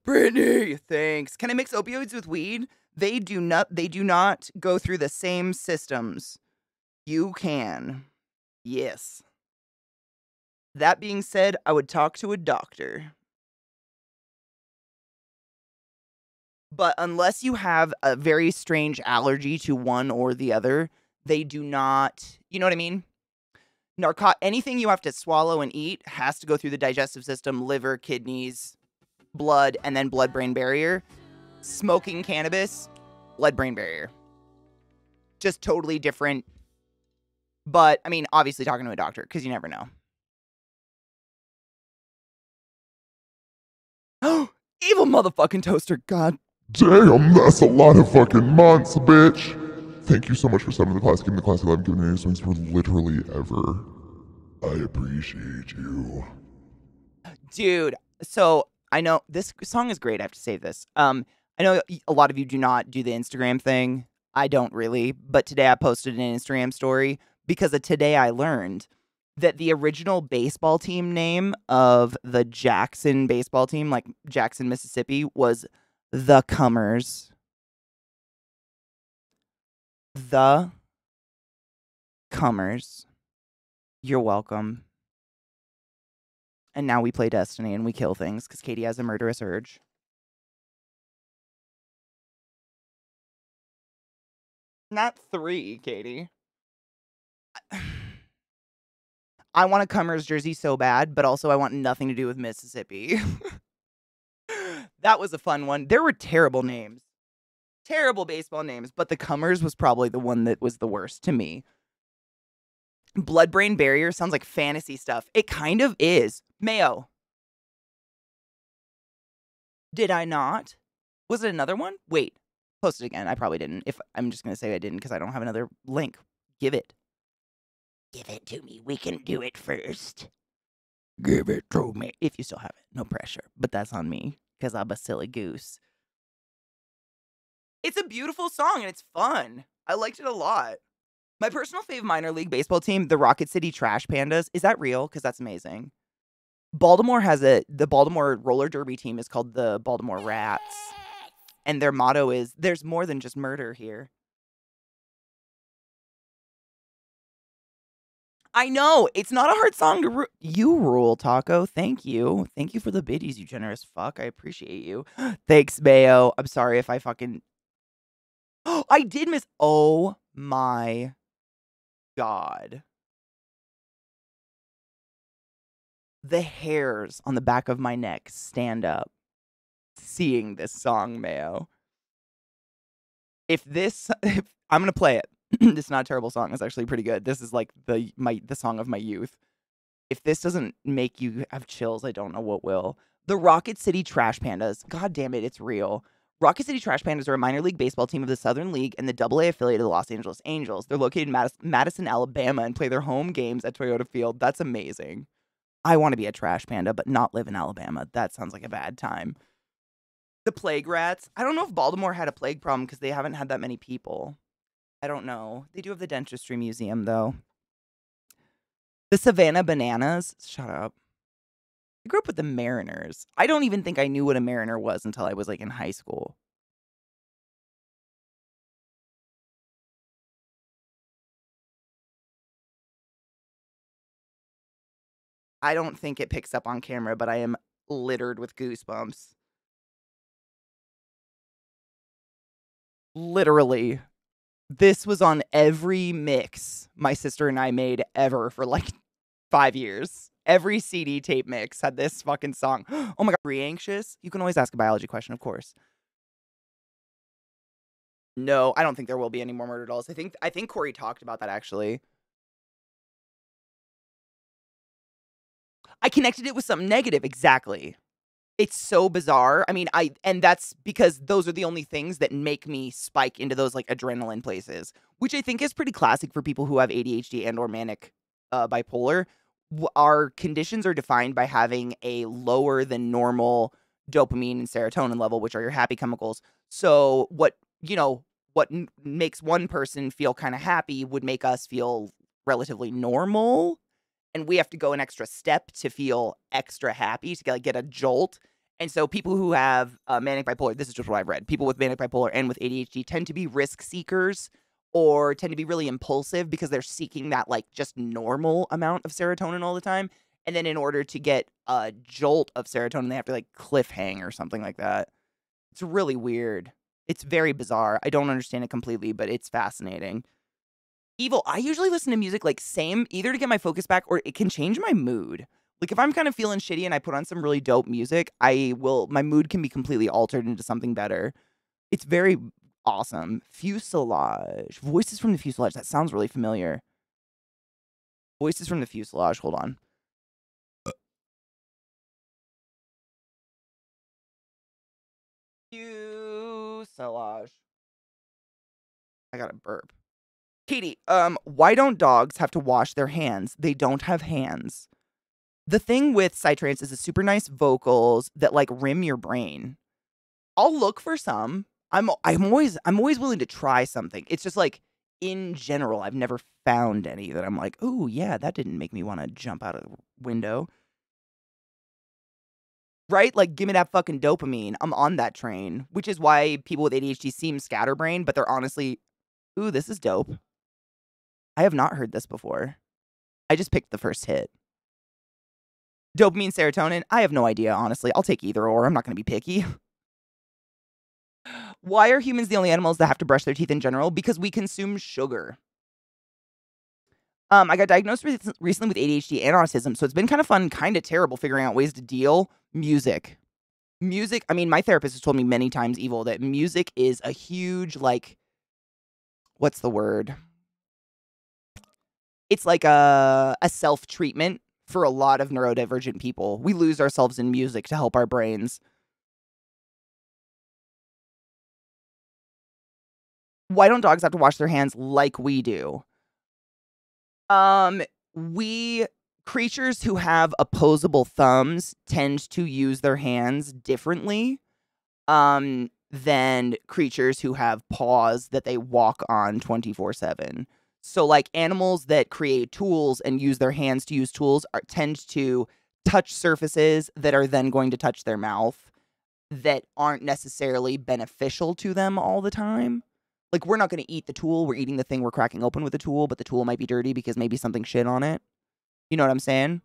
Brittany, thanks. Can I mix opioids with weed? They do not go through the same systems. You can. Yes. That being said, I would talk to a doctor. But unless you have a very strange allergy to one or the other, they do not, you know what I mean? Anything you have to swallow and eat has to go through the digestive system, liver, kidneys, blood, and then blood-brain barrier. Smoking cannabis, blood-brain barrier. Just totally different. But, I mean, obviously talking to a doctor, because you never know. Oh, evil motherfucking toaster, god. Damn, that's a lot of fucking months, bitch. Thank you so much for sending the class, giving the class 11, giving any swings for literally ever. I appreciate you. Dude, so I know this song is great. I have to say this. I know a lot of you do not do the Instagram thing. I don't really, but today I posted an Instagram story because of today I learned that the original baseball team name of the Jackson baseball team, like Jackson, Mississippi, was the Cummers. The Cummers. You're welcome. And now we play Destiny and we kill things because Katie has a murderous urge. Not 3, Katie. I want a Cummers jersey so bad, but also I want nothing to do with Mississippi. That was a fun one. There were terrible names. Terrible baseball names, but the Cummers was probably the one that was the worst to me. Blood-brain barrier sounds like fantasy stuff. It kind of is. Mayo. Did I not? Was it another one? Wait. Post it again. I probably didn't. If I'm just going to say I didn't because I don't have another link. Give it. Give it to me. We can do it first. Give it to me. If you still have it. No pressure. But that's on me because I'm a silly goose. It's a beautiful song and it's fun. I liked it a lot. My personal fave minor league baseball team, the Rocket City Trash Pandas. Is that real? Because that's amazing. Baltimore has the Baltimore roller derby team is called the Baltimore Rats. And their motto is, there's more than just murder here. I know. It's not a hard song to You rule, Taco. Thank you. Thank you for the biddies, you generous fuck. I appreciate you. Thanks, Mayo. I'm sorry if I fucking... Oh, I did miss... Oh, my God. The hairs on the back of my neck stand up seeing this song, Mayo. If I'm going to play it. It's not a terrible song. It's actually pretty good. This is like the song of my youth. If this doesn't make you have chills, I don't know what will. The Rocket City Trash Pandas. God damn it, it's real. Rocket City Trash Pandas are a minor league baseball team of the Southern League and the AA affiliate of the Los Angeles Angels. They're located in Madison, Alabama, and play their home games at Toyota Field. That's amazing. I want to be a trash panda, but not live in Alabama. That sounds like a bad time. The Plague Rats. I don't know if Baltimore had a plague problem because they haven't had that many people. I don't know. They do have the Dentistry Museum, though. The Savannah Bananas. Shut up. I grew up with the Mariners. I don't even think I knew what a Mariner was until I was, like, in high school. I don't think it picks up on camera, but I am littered with goosebumps. Literally. This was on every mix my sister and I made ever for like 5 years. Every CD tape mix had this fucking song. Oh my God. Are you anxious? You can always ask a biology question, of course. No, I don't think there will be any more murder dolls. I think Corey talked about that actually. I connected it with something negative. Exactly. It's so bizarre. I mean, and that's because those are the only things that make me spike into those like adrenaline places, which I think is pretty classic for people who have ADHD and or manic bipolar. Our conditions are defined by having a lower than normal dopamine and serotonin level, which are your happy chemicals. So what makes one person feel kind of happy would make us feel relatively normal. And we have to go an extra step to feel extra happy, to get a jolt. And so people who have manic bipolar, this is just what I've read, people with manic bipolar and with ADHD tend to be risk seekers or tend to be really impulsive because they're seeking that like just normal amount of serotonin all the time. And then in order to get a jolt of serotonin, they have to like cliffhang or something like that. It's really weird. It's very bizarre. I don't understand it completely, but it's fascinating. Evil, I usually listen to music like same, either to get my focus back or it can change my mood. Like if I'm kind of feeling shitty and I put on some really dope music, my mood can be completely altered into something better. It's very awesome. Fuselage. Voices from the Fuselage. That sounds really familiar. Voices from the Fuselage. Hold on. Fuselage. I got a burp. Katie, why don't dogs have to wash their hands? They don't have hands. The thing with Psytrance is the super nice vocals that like rim your brain. I'll look for some. I'm always willing to try something. It's just like in general, I've never found any that I'm like, oh yeah, that didn't make me want to jump out of the window. Right? Like, give me that fucking dopamine. I'm on that train, which is why people with ADHD seem scatterbrained, but they're honestly, ooh, this is dope. I have not heard this before. I just picked the first hit. Dopamine, serotonin, I have no idea, honestly. I'll take either or. I'm not going to be picky. Why are humans the only animals that have to brush their teeth in general? Because we consume sugar. I got diagnosed recently with ADHD and autism, so it's been kind of fun, kind of terrible figuring out ways to deal. Music. Music, I mean, my therapist has told me many times, Evil, that music is a huge, like, what's the word? It's like a self-treatment for a lot of neurodivergent people. We lose ourselves in music to help our brains. Why don't dogs have to wash their hands like we do? We creatures who have opposable thumbs tend to use their hands differently than creatures who have paws that they walk on 24/7. So like animals that create tools and use their hands to use tools tend to touch surfaces that are then going to touch their mouth that aren't necessarily beneficial to them all the time. Like, we're not going to eat the tool. We're eating the thing we're cracking open with the tool, but the tool might be dirty because maybe something shit on it. You know what I'm saying?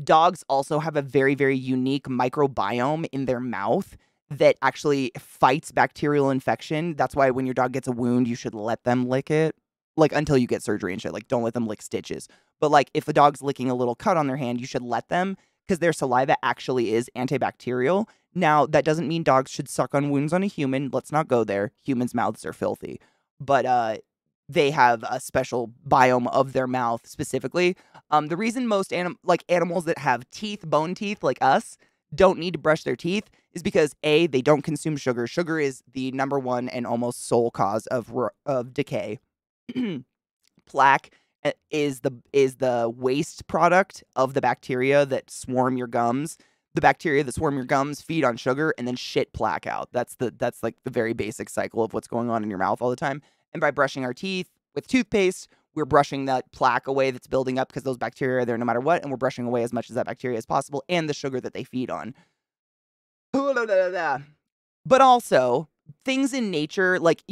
Dogs also have a very, very unique microbiome in their mouth that actually fights bacterial infection. That's why when your dog gets a wound, you should let them lick it. Like, until you get surgery and shit. Like, don't let them lick stitches. But, like, if the dog's licking a little cut on their hand, you should let them because their saliva actually is antibacterial. Now, that doesn't mean dogs should suck on wounds on a human. Let's not go there. Humans' mouths are filthy. But they have a special biome of their mouth specifically. The reason most animals that have teeth, bone teeth like us, don't need to brush their teeth is because A, they don't consume sugar. Sugar is the number one and almost sole cause of decay. Plaque is the waste product of the bacteria that swarm your gums. The bacteria that swarm your gums feed on sugar and then shit plaque out. That's like the very basic cycle of what's going on in your mouth all the time. And by brushing our teeth with toothpaste, we're brushing that plaque away that's building up because those bacteria are there no matter what, and we're brushing away as much of that bacteria as possible and the sugar that they feed on. But also, things in nature, like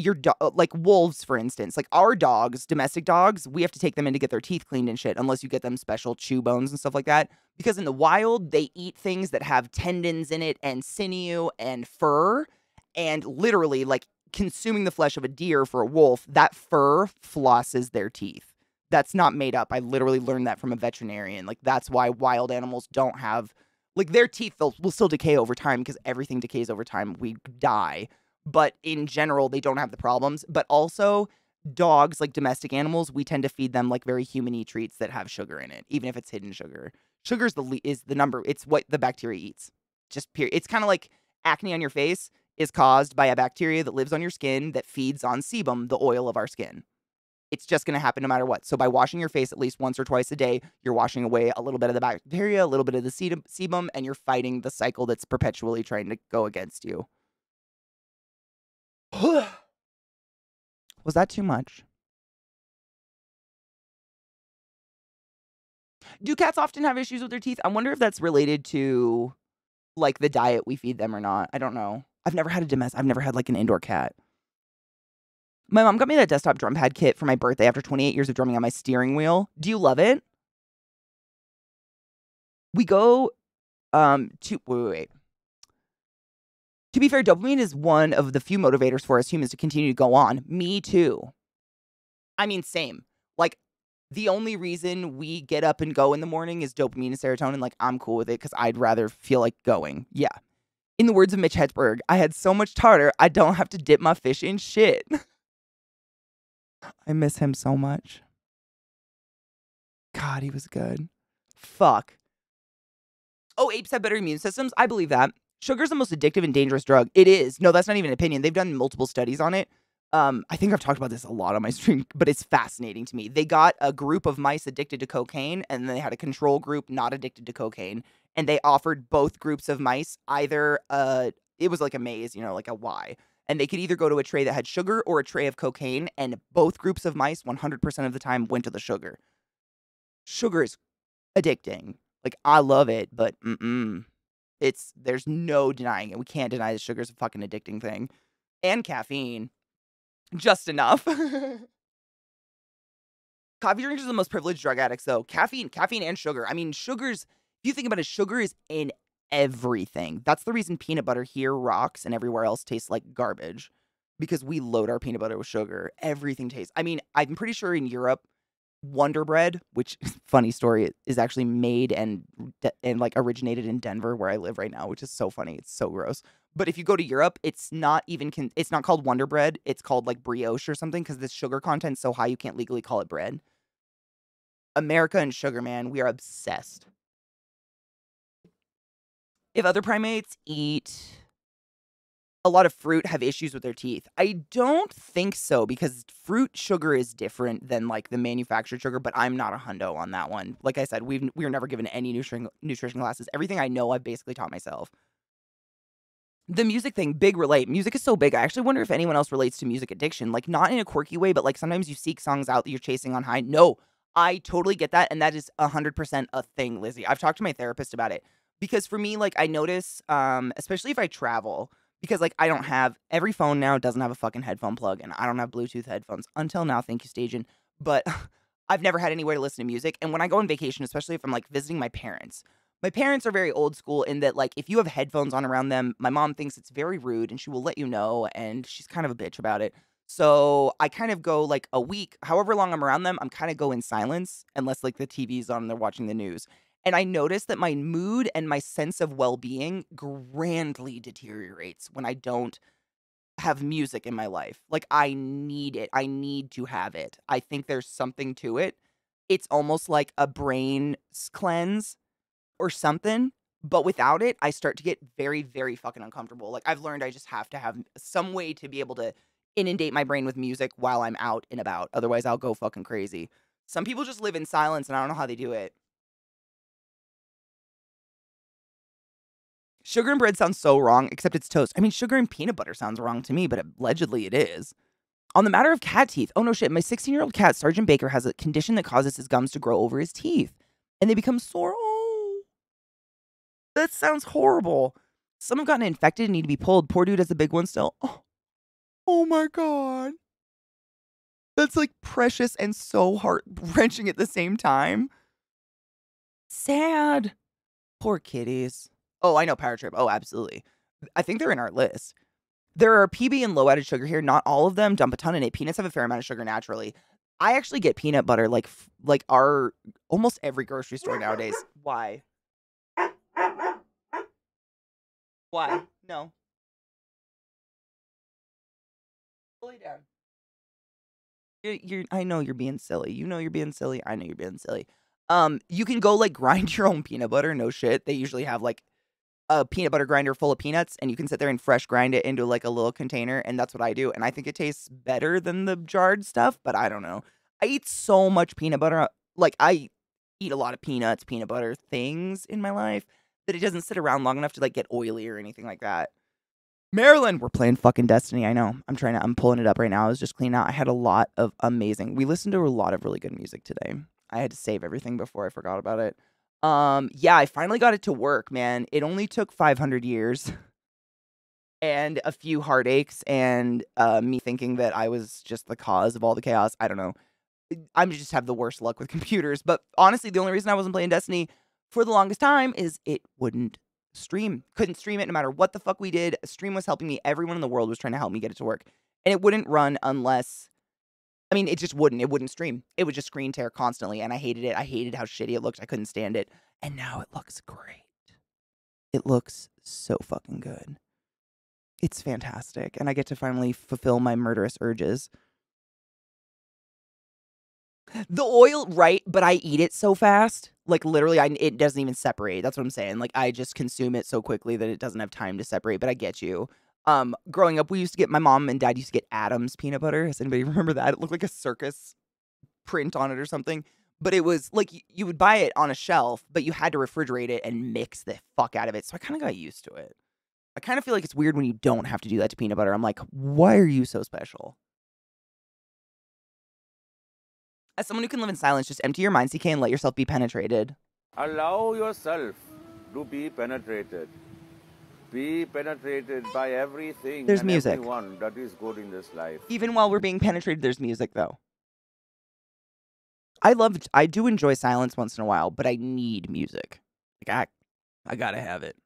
like wolves, for instance, like our dogs, domestic dogs, we have to take them in to get their teeth cleaned and shit, unless you get them special chew bones and stuff like that. Because in the wild, they eat things that have tendons in it and sinew and fur, and literally, like, consuming the flesh of a deer for a wolf, that fur flosses their teeth. That's not made up. I literally learned that from a veterinarian. Like, that's why wild animals don't have, like, their teeth will still decay over time because everything decays over time. We die. But in general, they don't have the problems. But also, dogs, like domestic animals, we tend to feed them like very human-y treats that have sugar in it, even if it's hidden sugar. Sugar is the number. It's what the bacteria eats. Just period. It's kind of like acne on your face is caused by a bacteria that lives on your skin that feeds on sebum, the oil of our skin. It's just going to happen no matter what. So by washing your face at least once or twice a day, you're washing away a little bit of the bacteria, a little bit of the sebum, and you're fighting the cycle that's perpetually trying to go against you. Was that too much? Do cats often have issues with their teeth? I wonder if that's related to, like, the diet we feed them or not. I don't know. I've never had like an indoor cat. My mom got me that desktop drum pad kit for my birthday after 28 years of drumming on my steering wheel. Do you love it? We go to wait. To be fair, dopamine is one of the few motivators for us humans to continue to go on. Me too. I mean, same. Like, the only reason we get up and go in the morning is dopamine and serotonin. Like, I'm cool with it because I'd rather feel like going. Yeah. In the words of Mitch Hedberg, I had so much tartar, I don't have to dip my fish in shit. I miss him so much. God, he was good. Fuck. Oh, apes have better immune systems? I believe that. Sugar's the most addictive and dangerous drug. It is. No, that's not even an opinion. They've done multiple studies on it. I think I've talked about this a lot on my stream, but it's fascinating to me. They got a group of mice addicted to cocaine, and then they had a control group not addicted to cocaine, and they offered both groups of mice either it was like a maze, like a Y, and they could either go to a tray that had sugar or a tray of cocaine, and both groups of mice 100% of the time went to the sugar. Sugar is addicting. Like, I love it, but there's no denying it. We can't deny that sugar's a fucking addicting thing. And caffeine. Just enough. Coffee drinkers are the most privileged drug addicts, though. Caffeine and sugar. I mean, if you think about it, sugar is in everything. That's the reason peanut butter here rocks and everywhere else tastes like garbage. Because we load our peanut butter with sugar. Everything tastes. I mean, I'm pretty sure in Europe, Wonder Bread, which, funny story, is actually made and like originated in Denver, where I live right now, which is so funny. It's so gross. But if you go to Europe, it's not called Wonder Bread. It's called like brioche or something because the sugar content's so high you can't legally call it bread. America and sugar, man, we are obsessed. If other primates eat a lot of fruit, have issues with their teeth? I don't think so, because fruit sugar is different than like the manufactured sugar, but I'm not a hundo on that one. Like I said, we were never given any nutrition classes. Everything I know, I've basically taught myself. The music thing, big relate. Music is so big. I actually wonder if anyone else relates to music addiction. Like, not in a quirky way, but like sometimes you seek songs out that you're chasing on high. No, I totally get that. And that is 100% a thing, Lizzie. I've talked to my therapist about it. Because for me, like, I notice, especially if I travel, because like I don't have, every phone now doesn't have a fucking headphone plug, and I don't have Bluetooth headphones until now. Thank you, Stajan. But I've never had anywhere to listen to music. And when I go on vacation, especially if I'm like visiting my parents are very old school in that, like, if you have headphones on around them, my mom thinks it's very rude and she will let you know, and she's kind of a bitch about it. So I kind of go like a week, however long I'm around them, I'm kind of go in silence unless like the TV's on and they're watching the news. And I notice that my mood and my sense of well-being grandly deteriorates when I don't have music in my life. Like, I need it. I need to have it. I think there's something to it. It's almost like a brain cleanse or something, but without it, I start to get very, very fucking uncomfortable. Like, I've learned I just have to have some way to be able to inundate my brain with music while I'm out and about. Otherwise, I'll go fucking crazy. Some people just live in silence, and I don't know how they do it. Sugar and bread sounds so wrong, except it's toast. I mean, sugar and peanut butter sounds wrong to me, but allegedly it is. On the matter of cat teeth, oh no shit, my 16-year-old cat, Sergeant Baker, has a condition that causes his gums to grow over his teeth, and they become sore. Oh, that sounds horrible. Some have gotten infected and need to be pulled. Poor dude has a big one still. Oh my God. That's like precious and so heart-wrenching at the same time. Sad. Poor kitties. Oh, I know Power Trip. Oh, absolutely. I think they're in our list. There are PB and low added sugar here. Not all of them dump a ton in it. Peanuts have a fair amount of sugar naturally. I actually get peanut butter like our almost every grocery store nowadays. Why? Why? No. Lay down. I know you're being silly. You know you're being silly. I know you're being silly. You can go like grind your own peanut butter. No shit. They usually have like a peanut butter grinder full of peanuts, and you can sit there and fresh grind it into like a little container, and that's what I do. And I think it tastes better than the jarred stuff, but I don't know. I eat so much peanut butter. Like, I eat a lot of peanuts, peanut butter things in my life that it doesn't sit around long enough to like get oily or anything like that. Maryland, we're playing fucking Destiny. I know. I'm pulling it up right now. I was just cleaning out. I had a lot of we listened to a lot of really good music today. I had to save everything before I forgot about it. Yeah, I finally got it to work, man. It only took 500 years. and a few heartaches and me thinking that I was just the cause of all the chaos. I don't know. I just have the worst luck with computers. But honestly, the only reason I wasn't playing Destiny for the longest time is it wouldn't stream. Couldn't stream it no matter what the fuck we did. A stream was helping me. Everyone in the world was trying to help me get it to work. And it wouldn't run unless, I mean, it just wouldn't. It wouldn't stream. It would just screen tear constantly. And I hated it. I hated how shitty it looked. I couldn't stand it. And now it looks great. It looks so fucking good. It's fantastic. And I get to finally fulfill my murderous urges. The oil, right, but I eat it so fast. Like, literally, it doesn't even separate. That's what I'm saying. Like, I just consume it so quickly that it doesn't have time to separate, but I get you. Growing up, we used to get, my mom and dad used to get Adam's peanut butter. Does anybody remember that? It looked like a circus print on it or something. But it was, like, you would buy it on a shelf, but you had to refrigerate it and mix the fuck out of it. So I kind of got used to it. I kind of feel like it's weird when you don't have to do that to peanut butter. I'm like, why are you so special? As someone who can live in silence, just empty your mind, CK, and let yourself be penetrated. Allow yourself to be penetrated. Be penetrated by everything There's and music. everyone that is good in this life. Even while we're being penetrated, there's music, though. I do enjoy silence once in a while, but I need music. Like, I gotta have it.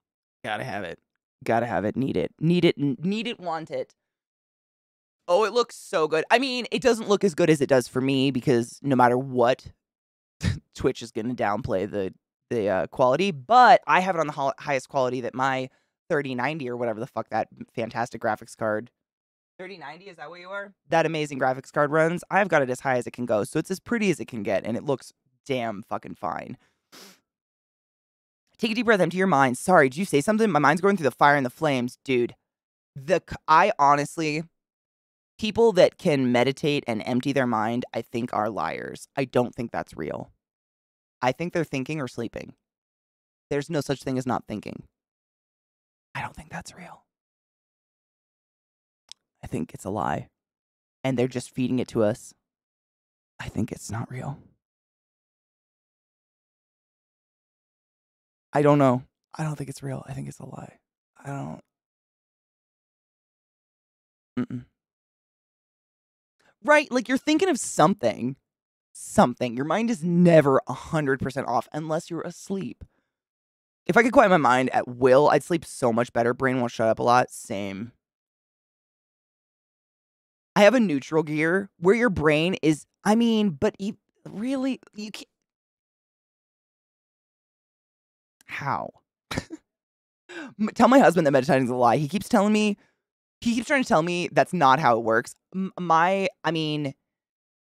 Gotta have it. Gotta have it. Need it. Need it. Need it. Want it. Oh, it looks so good. I mean, it doesn't look as good as it does for me because no matter what, Twitch is going to downplay the quality. But I have it on the highest quality that my 3090 or whatever the fuck that fantastic graphics card. 3090, is that what you are? That amazing graphics card runs. I've got it as high as it can go. So it's as pretty as it can get. And it looks damn fucking fine. Take a deep breath, empty your mind. Sorry, did you say something? My mind's going through the fire and the flames. Dude, I honestly... People that can meditate and empty their mind, I think, are liars. I don't think that's real. I think they're thinking or sleeping. There's no such thing as not thinking. I don't think that's real. I think it's a lie. And they're just feeding it to us. I think it's not real. I don't know. I don't think it's real. I think it's a lie. I don't. Mm-mm. Right, like you're thinking of something. Your mind is never 100% off unless you're asleep. If I could quiet my mind at will, I'd sleep so much better. Brain won't shut up a lot. Same. I have a neutral gear where your brain is, I mean, but really, you can't. How? Tell my husband that meditating is a lie. He keeps trying to tell me that's not how it works. I mean,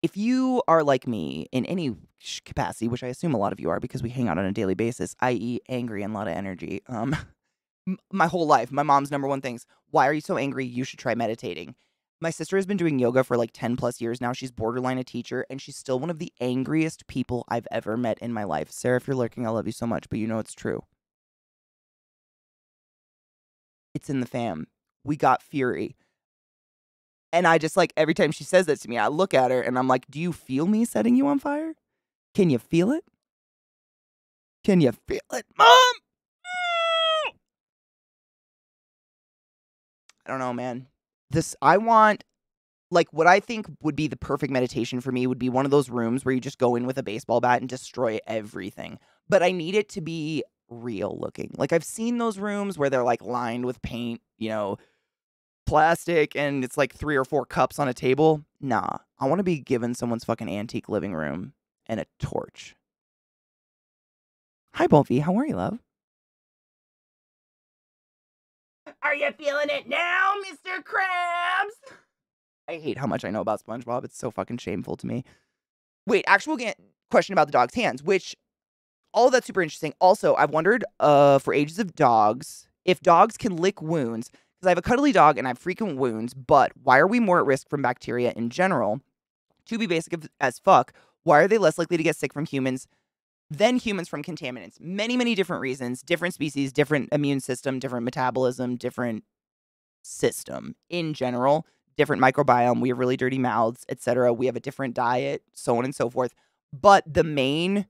if you are like me in any capacity, which I assume a lot of you are because we hang out on a daily basis, i.e. angry and a lot of energy, my whole life, my mom's number one things, why are you so angry? You should try meditating. My sister has been doing yoga for like 10 plus years now. She's borderline a teacher, and she's still one of the angriest people I've ever met in my life. Sarah, if you're lurking, I love you so much, but you know it's true. It's in the fam. We got fury. And I just, like, every time she says that to me, I look at her and I'm like, do you feel me setting you on fire? Can you feel it? Can you feel it, Mom? I don't know, man. I want, like, what I think would be the perfect meditation for me would be one of those rooms where you just go in with a baseball bat and destroy everything. But I need it to be real looking. Like, I've seen those rooms where they're, like, lined with paint, you know, plastic, and it's like 3 or 4 cups on a table. Nah, I want to be given someone's fucking antique living room and a torch. Hi, Bolvie. How are you, love? Are you feeling it now, Mr. Krabs? I hate how much I know about SpongeBob. It's so fucking shameful to me. Wait, actual question about the dog's hands, which all of that's super interesting. Also, I've wondered for ages of dogs, if dogs can lick wounds, because I have a cuddly dog and I have frequent wounds, but why are we more at risk from bacteria in general? To be basic as fuck, why are they less likely to get sick from humans than humans from contaminants? Many, many different reasons. Different species, different immune system, different metabolism, different system in general. Different microbiome. We have really dirty mouths, etc. We have a different diet, so on and so forth. But the main...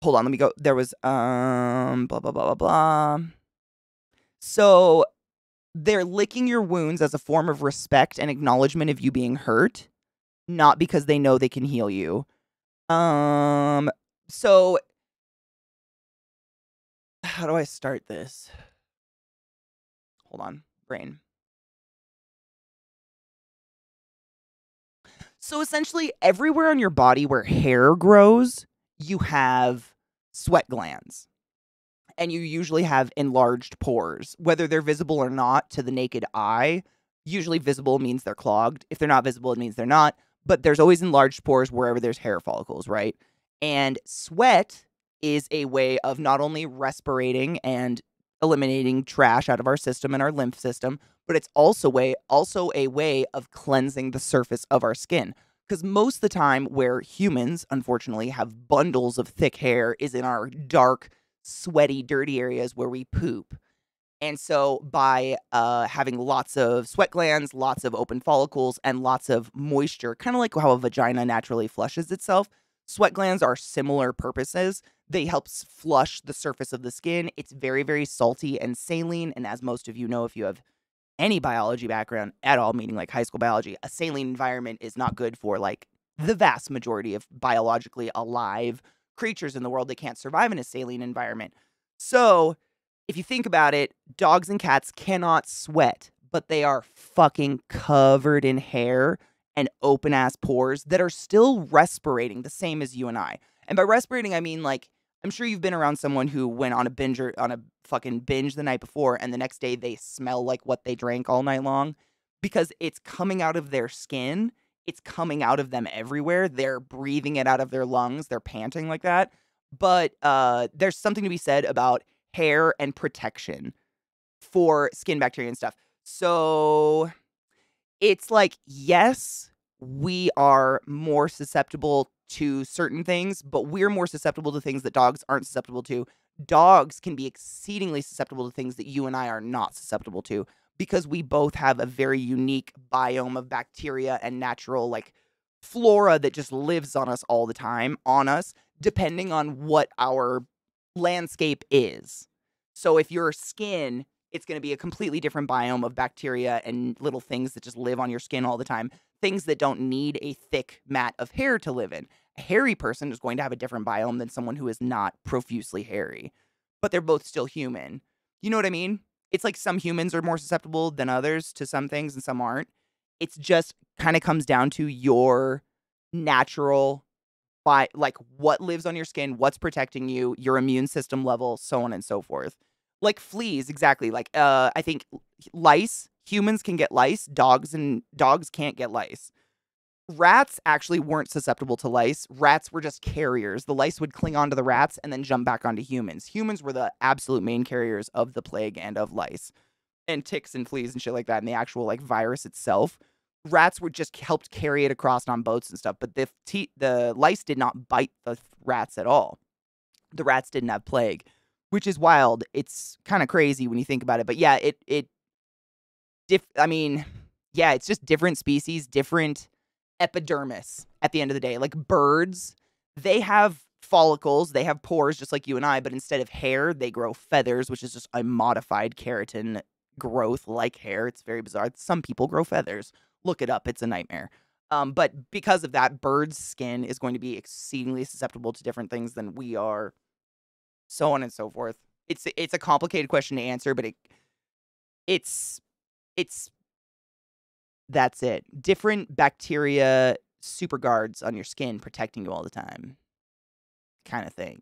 Hold on, let me go. There was, blah, blah, blah, blah, blah. So... They're licking your wounds as a form of respect and acknowledgement of you being hurt, not because they know they can heal you. So how do I start this? Hold on, brain. So essentially, everywhere on your body where hair grows, you have sweat glands. And you usually have enlarged pores, whether they're visible or not to the naked eye. Usually visible means they're clogged. If they're not visible, it means they're not. But there's always enlarged pores wherever there's hair follicles, right? And sweat is a way of not only respirating and eliminating trash out of our system and our lymph system, but it's also a way of cleansing the surface of our skin. Because most of the time where humans, unfortunately, have bundles of thick hair is in our dark, sweaty, dirty areas where we poop. And so by having lots of sweat glands, lots of open follicles, and lots of moisture, kind of like how a vagina naturally flushes itself, sweat glands are similar purposes. They help flush the surface of the skin. It's very, very salty and saline. And as most of you know, if you have any biology background at all, meaning like high school biology, a saline environment is not good for like the vast majority of biologically alive creatures in the world. They can't survive in a saline environment. So if you think about it, dogs and cats cannot sweat, but they are fucking covered in hair and open ass pores that are still respirating the same as you and I. And by respirating, I mean like, I'm sure you've been around someone who went on a binge or on a fucking binge the night before and the next day they smell like what they drank all night long because it's coming out of their skin. It's coming out of them everywhere. They're breathing it out of their lungs. They're panting like that. But there's something to be said about hair and protection for skin bacteria and stuff. So it's like, yes, we are more susceptible to certain things, but we're more susceptible to things that dogs aren't susceptible to. Dogs can be exceedingly susceptible to things that you and I are not susceptible to because we both have a very unique biome of bacteria and natural like flora that just lives on us all the time, on us, depending on what our landscape is. So if your skin, it's going to be a completely different biome of bacteria and little things that just live on your skin all the time. Things that don't need a thick mat of hair to live in. A hairy person is going to have a different biome than someone who is not profusely hairy. But they're both still human. You know what I mean? It's like some humans are more susceptible than others to some things and some aren't. It's just kind of comes down to your natural like what lives on your skin, what's protecting you, your immune system level, so on and so forth. Like fleas, exactly. Like I think lice, humans can get lice, dogs can't get lice. Rats actually weren't susceptible to lice. Rats were just carriers. The lice would cling onto the rats and then jump back onto humans. Humans were the absolute main carriers of the plague and of lice and ticks and fleas and shit like that, and the actual like virus itself. Rats were just helped carry it across on boats and stuff, but the lice did not bite the rats at all. The rats didn't have plague, which is wild. It's kind of crazy when you think about it. But yeah, yeah, it's just different species, different epidermis at the end of the day. Like birds, they have follicles, they have pores just like you and I, but instead of hair, they grow feathers, which is just a modified keratin growth like hair. It's very bizarre. Some people grow feathers. Look it up. It's a nightmare. But because of that, birds' skin is going to be exceedingly susceptible to different things than we are, so on and so forth. It's a complicated question to answer, but it's that's it. Different bacteria super guards on your skin protecting you all the time, kind of thing.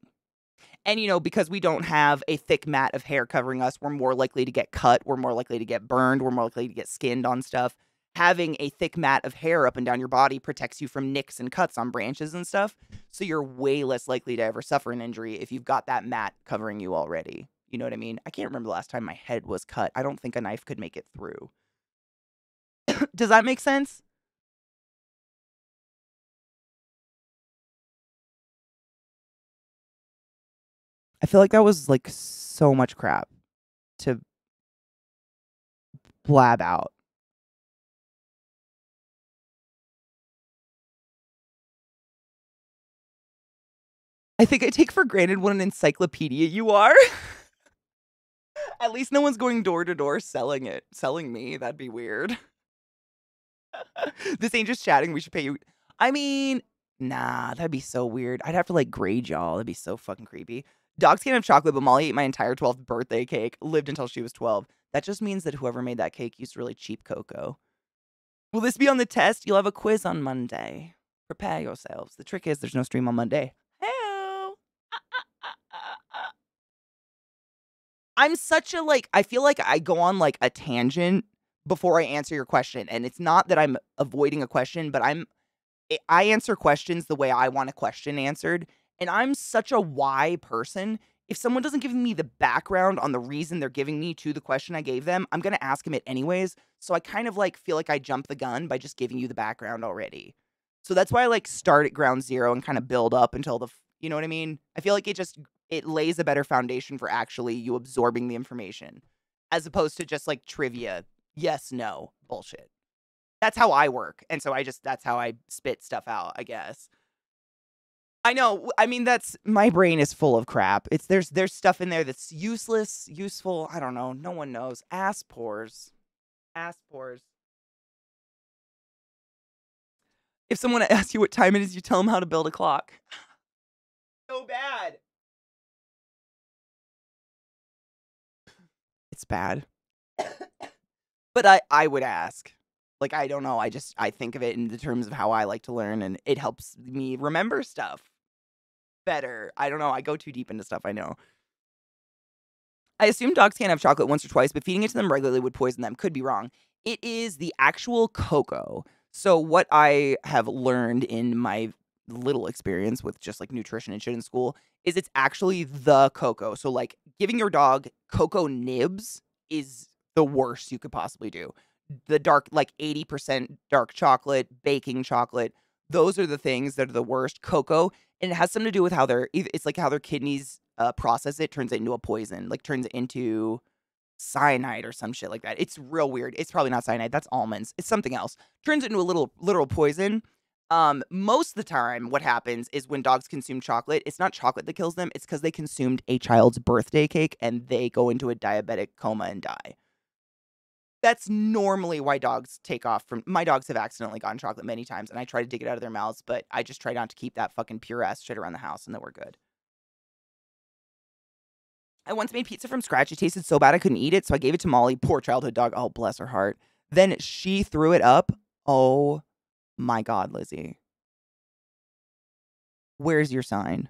And, you know, because we don't have a thick mat of hair covering us, we're more likely to get cut. We're more likely to get burned. We're more likely to get skinned on stuff. Having a thick mat of hair up and down your body protects you from nicks and cuts on branches and stuff. So you're way less likely to ever suffer an injury if you've got that mat covering you already. You know what I mean? I can't remember the last time my head was cut. I don't think a knife could make it through. Does that make sense? I feel like that was like so much crap to blab out. I think I take for granted what an encyclopedia you are. At least no one's going door to door selling me. That'd be weird. This ain't just chatting. We should pay you. I mean, nah, that'd be so weird. I'd have to like grade y'all. That'd be so fucking creepy. Dogs can't have chocolate, but Molly ate my entire 12th birthday cake, lived until she was 12. That just means that whoever made that cake used really cheap cocoa. Will this be on the test? You'll have a quiz on Monday. Prepare yourselves. The trick is there's no stream on Monday. Hey-o. I'm such a I feel like I go on like a tangent before I answer your question. And it's not that I'm avoiding a question, but I answer questions the way I want a question answered. And I'm such a why person. If someone doesn't give me the background on the reason they're giving me to the question I gave them, I'm going to ask them it anyways. So I kind of feel like I jumped the gun by just giving you the background already. So that's why I start at ground zero and kind of build up until you know what I mean? I feel like it lays a better foundation for actually you absorbing the information as opposed to just trivia. Yes, no, bullshit. That's how I work. And so that's how I spit stuff out, I guess. I know. I mean, my brain is full of crap. There's stuff in there that's useless, useful. I don't know. No one knows. Ass pores. Ass pores. If someone asks you what time it is, you tell them how to build a clock. So bad. It's bad. But I would ask. I don't know. I think of it in the terms of how I like to learn, and it helps me remember stuff better. I don't know. I go too deep into stuff, I know. I assume dogs can't have chocolate once or twice, but feeding it to them regularly would poison them. Could be wrong. It is the actual cocoa. So what I have learned in my little experience with just nutrition and shit in school is it's actually the cocoa. So giving your dog cocoa nibs is the worst you could possibly do. The dark, 80% dark chocolate, baking chocolate, those are the things that are the worst. Cocoa, and it has something to do with how it's how their kidneys process it, turns it into a poison, turns it into cyanide or some shit like that. It's real weird. It's probably not cyanide. That's almonds. It's something else. Turns it into a literal poison. Most of the time, what happens is when dogs consume chocolate, it's not chocolate that kills them. It's because they consumed a child's birthday cake and they go into a diabetic coma and die. That's normally why dogs take off from... My dogs have accidentally gotten chocolate many times, and I try to dig it out of their mouths, but I just try not to keep that fucking pure-ass shit around the house, and then we're good. I once made pizza from scratch. It tasted so bad I couldn't eat it, so I gave it to Molly. Poor childhood dog. Oh, bless her heart. Then she threw it up. Oh, my God, Lizzie. Where's your sign?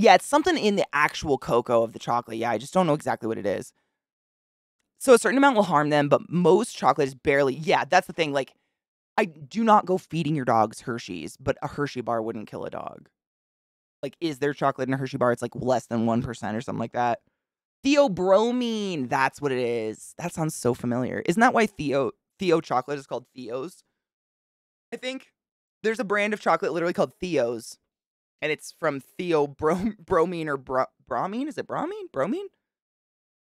Yeah, it's something in the actual cocoa of the chocolate. Yeah, I just don't know exactly what it is. So a certain amount will harm them, but most chocolate is barely... Yeah, that's the thing. I do not go feeding your dogs Hershey's, but a Hershey bar wouldn't kill a dog. Is there chocolate in a Hershey bar? It's less than 1% or something like that. Theobromine. That's what it is. That sounds so familiar. Isn't that why Theo chocolate is called Theo's? I think there's a brand of chocolate literally called Theo's. And it's from theobromine or bromine. Is it bromine? Bromine?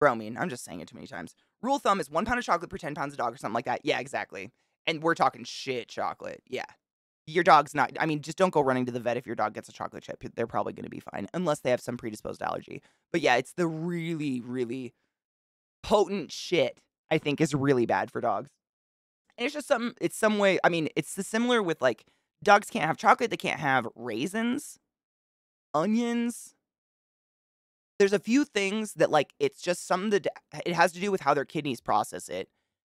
Bromine. I'm just saying it too many times. Rule of thumb is 1 pound of chocolate per 10 pounds of dog or something like that. Yeah, exactly. And we're talking shit chocolate. Yeah. Your dog's not... I mean, just don't go running to the vet if your dog gets a chocolate chip. They're probably going to be fine. Unless they have some predisposed allergy. But yeah, it's the really, really potent shit I think is really bad for dogs. And it's just something... It's some way... I mean, it's similar with dogs can't have chocolate. They can't have raisins. Onions. There's a few things that it's just something that it has to do with how their kidneys process it,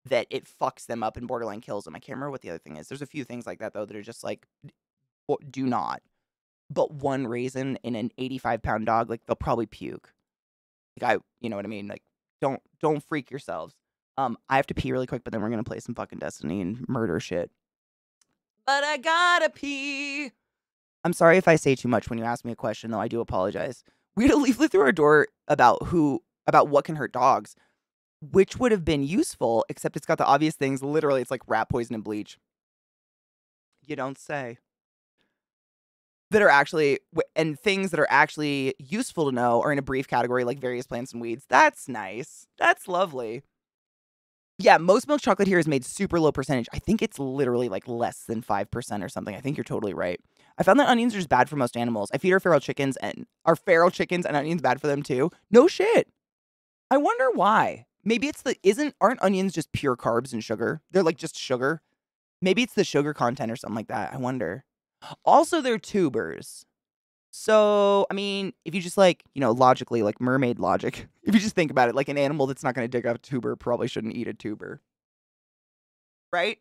that it fucks them up and borderline kills them. I can't remember what the other thing is. There's a few things like that though that are just do not. But one raisin in an 85-pound dog, they'll probably puke. You know what I mean? Don't freak yourselves. I have to pee really quick, but then we're gonna play some fucking Destiny and murder shit. But I gotta pee. I'm sorry if I say too much when you ask me a question, though. I do apologize. We had a leaflet through our door about what can hurt dogs, which would have been useful, except it's got the obvious things. Literally, it's rat poison and bleach. You don't say. That are actually, and things that are actually useful to know are in a brief category like various plants and weeds. That's nice. That's lovely. Yeah, most milk chocolate here is made super low percentage. I think it's literally like less than 5% or something. I think you're totally right. I found that onions are just bad for most animals. I feed our feral chickens and onions bad for them too. No shit. I wonder why. Maybe it's aren't onions just pure carbs and sugar? They're like just sugar. Maybe it's the sugar content or something like that. I wonder. Also, they're tubers. So, I mean, if you just like, logically, like mermaid logic, if you just think about it, like an animal that's not going to dig up a tuber probably shouldn't eat a tuber. Right?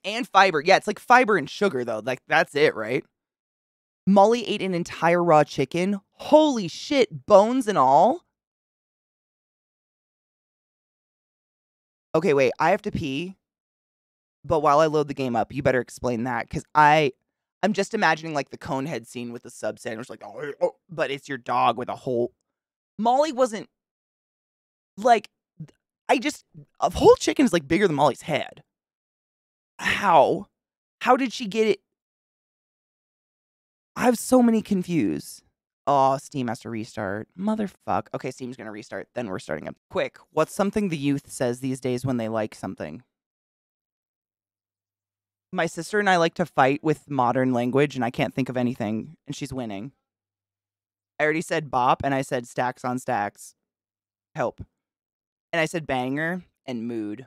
And fiber. Yeah, it's like fiber and sugar, though. Like, that's it, right? Molly ate an entire raw chicken. Holy shit, bones and all. Okay, wait, I have to pee. But while I load the game up, you better explain that because I'm just imagining like the Conehead scene with the sub sandwich, like, oh, but it's your dog with a whole. Molly wasn't like, a whole chicken is like bigger than Molly's head. How? How did she get it? I have so many confused. Oh, Steam has to restart. Motherfuck. Okay, Steam's gonna restart. Then we're starting up. Quick, what's something the youth says these days when they like something? My sister and I like to fight with modern language, and I can't think of anything, and she's winning. I already said bop, and I said stacks on stacks. Help. And I said banger and mood.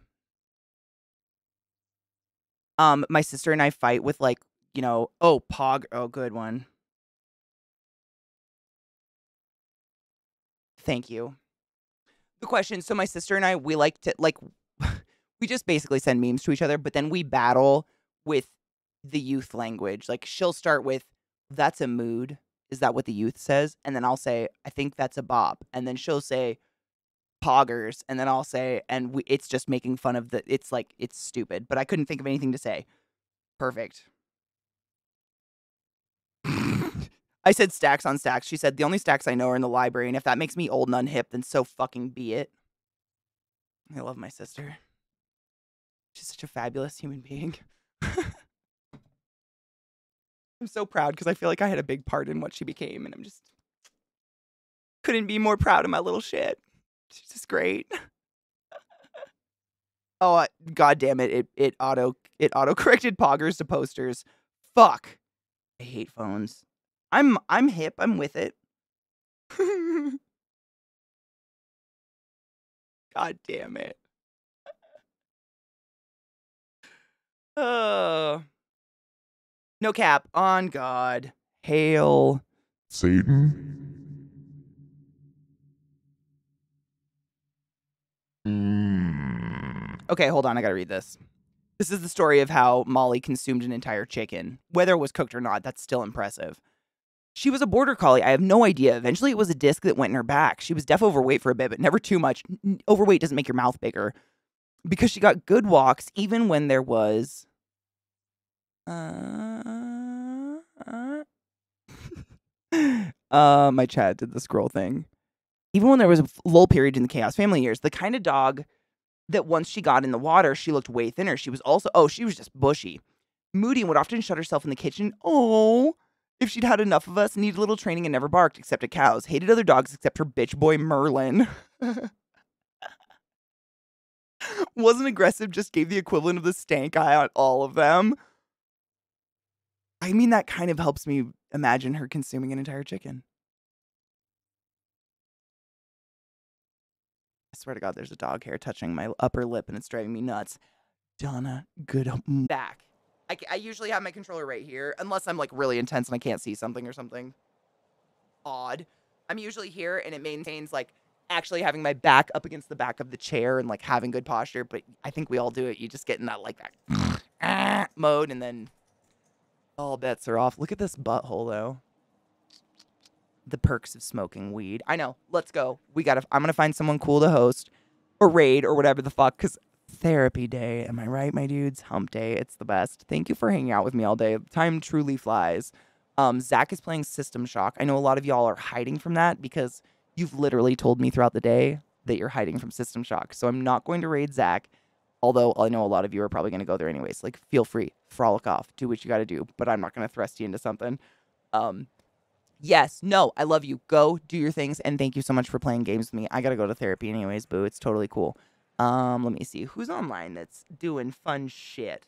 My sister and I fight with like, pog. Oh, good one. Thank you. The question, so my sister and I, we like to, like, we just basically send memes to each other, but then we battle with the youth language. Like, she'll start with, that's a mood. Is that what the youth says? And then I'll say, I think that's a bop. And then she'll say, poggers. And then I'll say, it's just making fun of it's like, it's stupid. But I couldn't think of anything to say. Perfect. I said stacks on stacks. She said, the only stacks I know are in the library. And if that makes me old and unhip, then so fucking be it. I love my sister. She's such a fabulous human being. I'm so proud because I feel like I had a big part in what she became, and I'm just couldn't be more proud of my little shit. She's just great. Oh, god damn it! It auto corrected poggers to posters. Fuck. I hate phones. I'm hip. I'm with it. God damn it. Oh. No cap. On God. Hail. Satan? Okay, hold on. I gotta read this. This is the story of how Molly consumed an entire chicken. Whether it was cooked or not, that's still impressive. She was a border collie. I have no idea. Eventually, it was a disc that went in her back. She was deaf overweight for a bit, but never too much. Overweight doesn't make your mouth bigger. Because she got good walks, even when there was... my chat did the scroll thing. Even when there was a lull period in the Chaos Family years, the kind of dog that once she got in the water, she looked way thinner. She was also, she was just bushy. Moody would often shut herself in the kitchen. Oh, if she'd had enough of us, needed a little training and never barked, except at cows. Hated other dogs except her bitch boy Merlin. Wasn't aggressive, just gave the equivalent of the stank eye on all of them. I mean, that kind of helps me imagine her consuming an entire chicken. I swear to God, there's a dog hair touching my upper lip and it's driving me nuts. Donna, good back. I usually have my controller right here, unless I'm like really intense and I can't see something or something odd. I'm usually here and it maintains like actually having my back up against the back of the chair and like having good posture, but I think we all do it. You just get in that like that mode and then all bets are off. Look at this butthole though. The perks of smoking weed. I know. Let's go. I'm gonna find someone cool to host or raid or whatever the fuck, because therapy day. Am I right, my dudes? Hump day. It's the best. Thank you for hanging out with me all day. Time truly flies. Zach is playing System Shock. I know a lot of y'all are hiding from that because you've literally told me throughout the day that you're hiding from System Shock. So I'm not going to raid Zach, although I know a lot of you are probably going to go there anyways. Like, feel free. Frolic off. Do what you got to do. But I'm not going to thrust you into something. Yes. No, I love you. Go do your things. And thank you so much for playing games with me. I got to go to therapy anyways, boo. It's totally cool. Let me see. Who's online that's doing fun shit?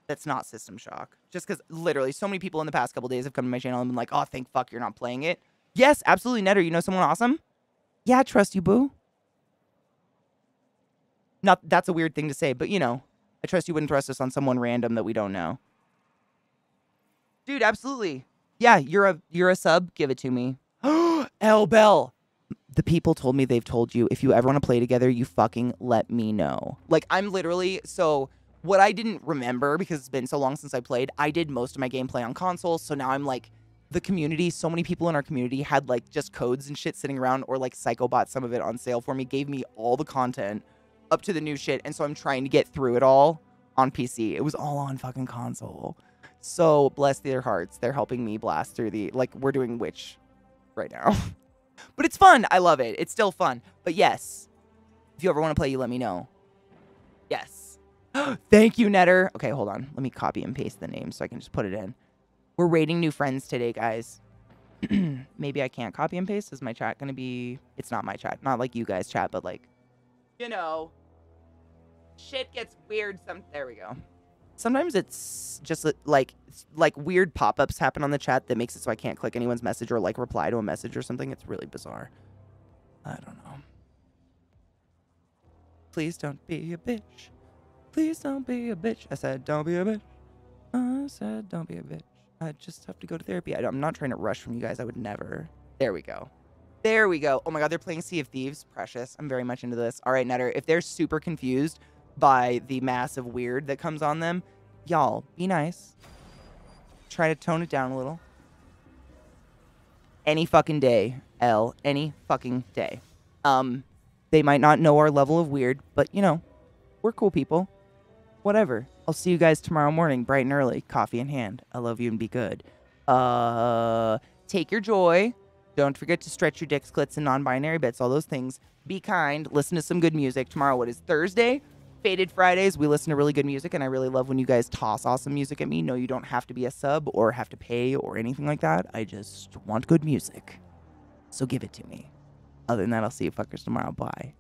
That's not System Shock. Just because literally so many people in the past couple days have come to my channel and been like, oh, thank fuck you're not playing it. Yes, absolutely, Netter. You know someone awesome? Yeah, I trust you, boo. Not that's a weird thing to say, but you know, I trust you wouldn't trust us on someone random that we don't know. Dude, absolutely. Yeah, you're a sub. Give it to me. L Bell. The people told me they've told you if you ever want to play together, you fucking let me know. Like I'm literally so. What I didn't remember because it's been so long since I played, I did most of my gameplay on consoles. So now I'm like, the community, so many people in our community had like just codes and shit sitting around, or like Psycho bought some of it on sale for me, gave me all the content up to the new shit. And so I'm trying to get through it all on PC. It was all on fucking console. So bless their hearts. They're helping me blast through the, like we're doing Witch right now. But it's fun. I love it. It's still fun. But yes, if you ever want to play, you let me know. Yes. Thank you, Netter. Okay, hold on. Let me copy and paste the name so I can just put it in. We're rating new friends today, guys. Maybe I can't copy and paste. Is my chat going to be... It's not my chat. Not like you guys chat, but like... You know. Shit gets weird. There we go. Sometimes it's just like weird pop-ups happen on the chat that makes it so I can't click anyone's message or like reply to a message or something. It's really bizarre. I don't know. Please don't be a bitch. Please don't be a bitch. I said, don't be a bitch. I said, don't be a bitch. I just have to go to therapy. I'm not trying to rush from you guys. I would never. There we go. There we go. Oh my God, they're playing Sea of Thieves. Precious. I'm very much into this. All right, Netter, if they're super confused by the massive weird that comes on them, y'all, be nice. Try to tone it down a little. Any fucking day, L. Any fucking day. They might not know our level of weird, but, you know, we're cool people. Whatever. I'll see you guys tomorrow morning, bright and early, coffee in hand. I love you and be good. Take your joy. Don't forget to stretch your dicks, clits, and non-binary bits, all those things. Be kind. Listen to some good music. Tomorrow, what is Thursday? Faded Fridays. We listen to really good music, and I really love when you guys toss awesome music at me. No, you don't have to be a sub or have to pay or anything like that. I just want good music. So give it to me. Other than that, I'll see you fuckers tomorrow. Bye.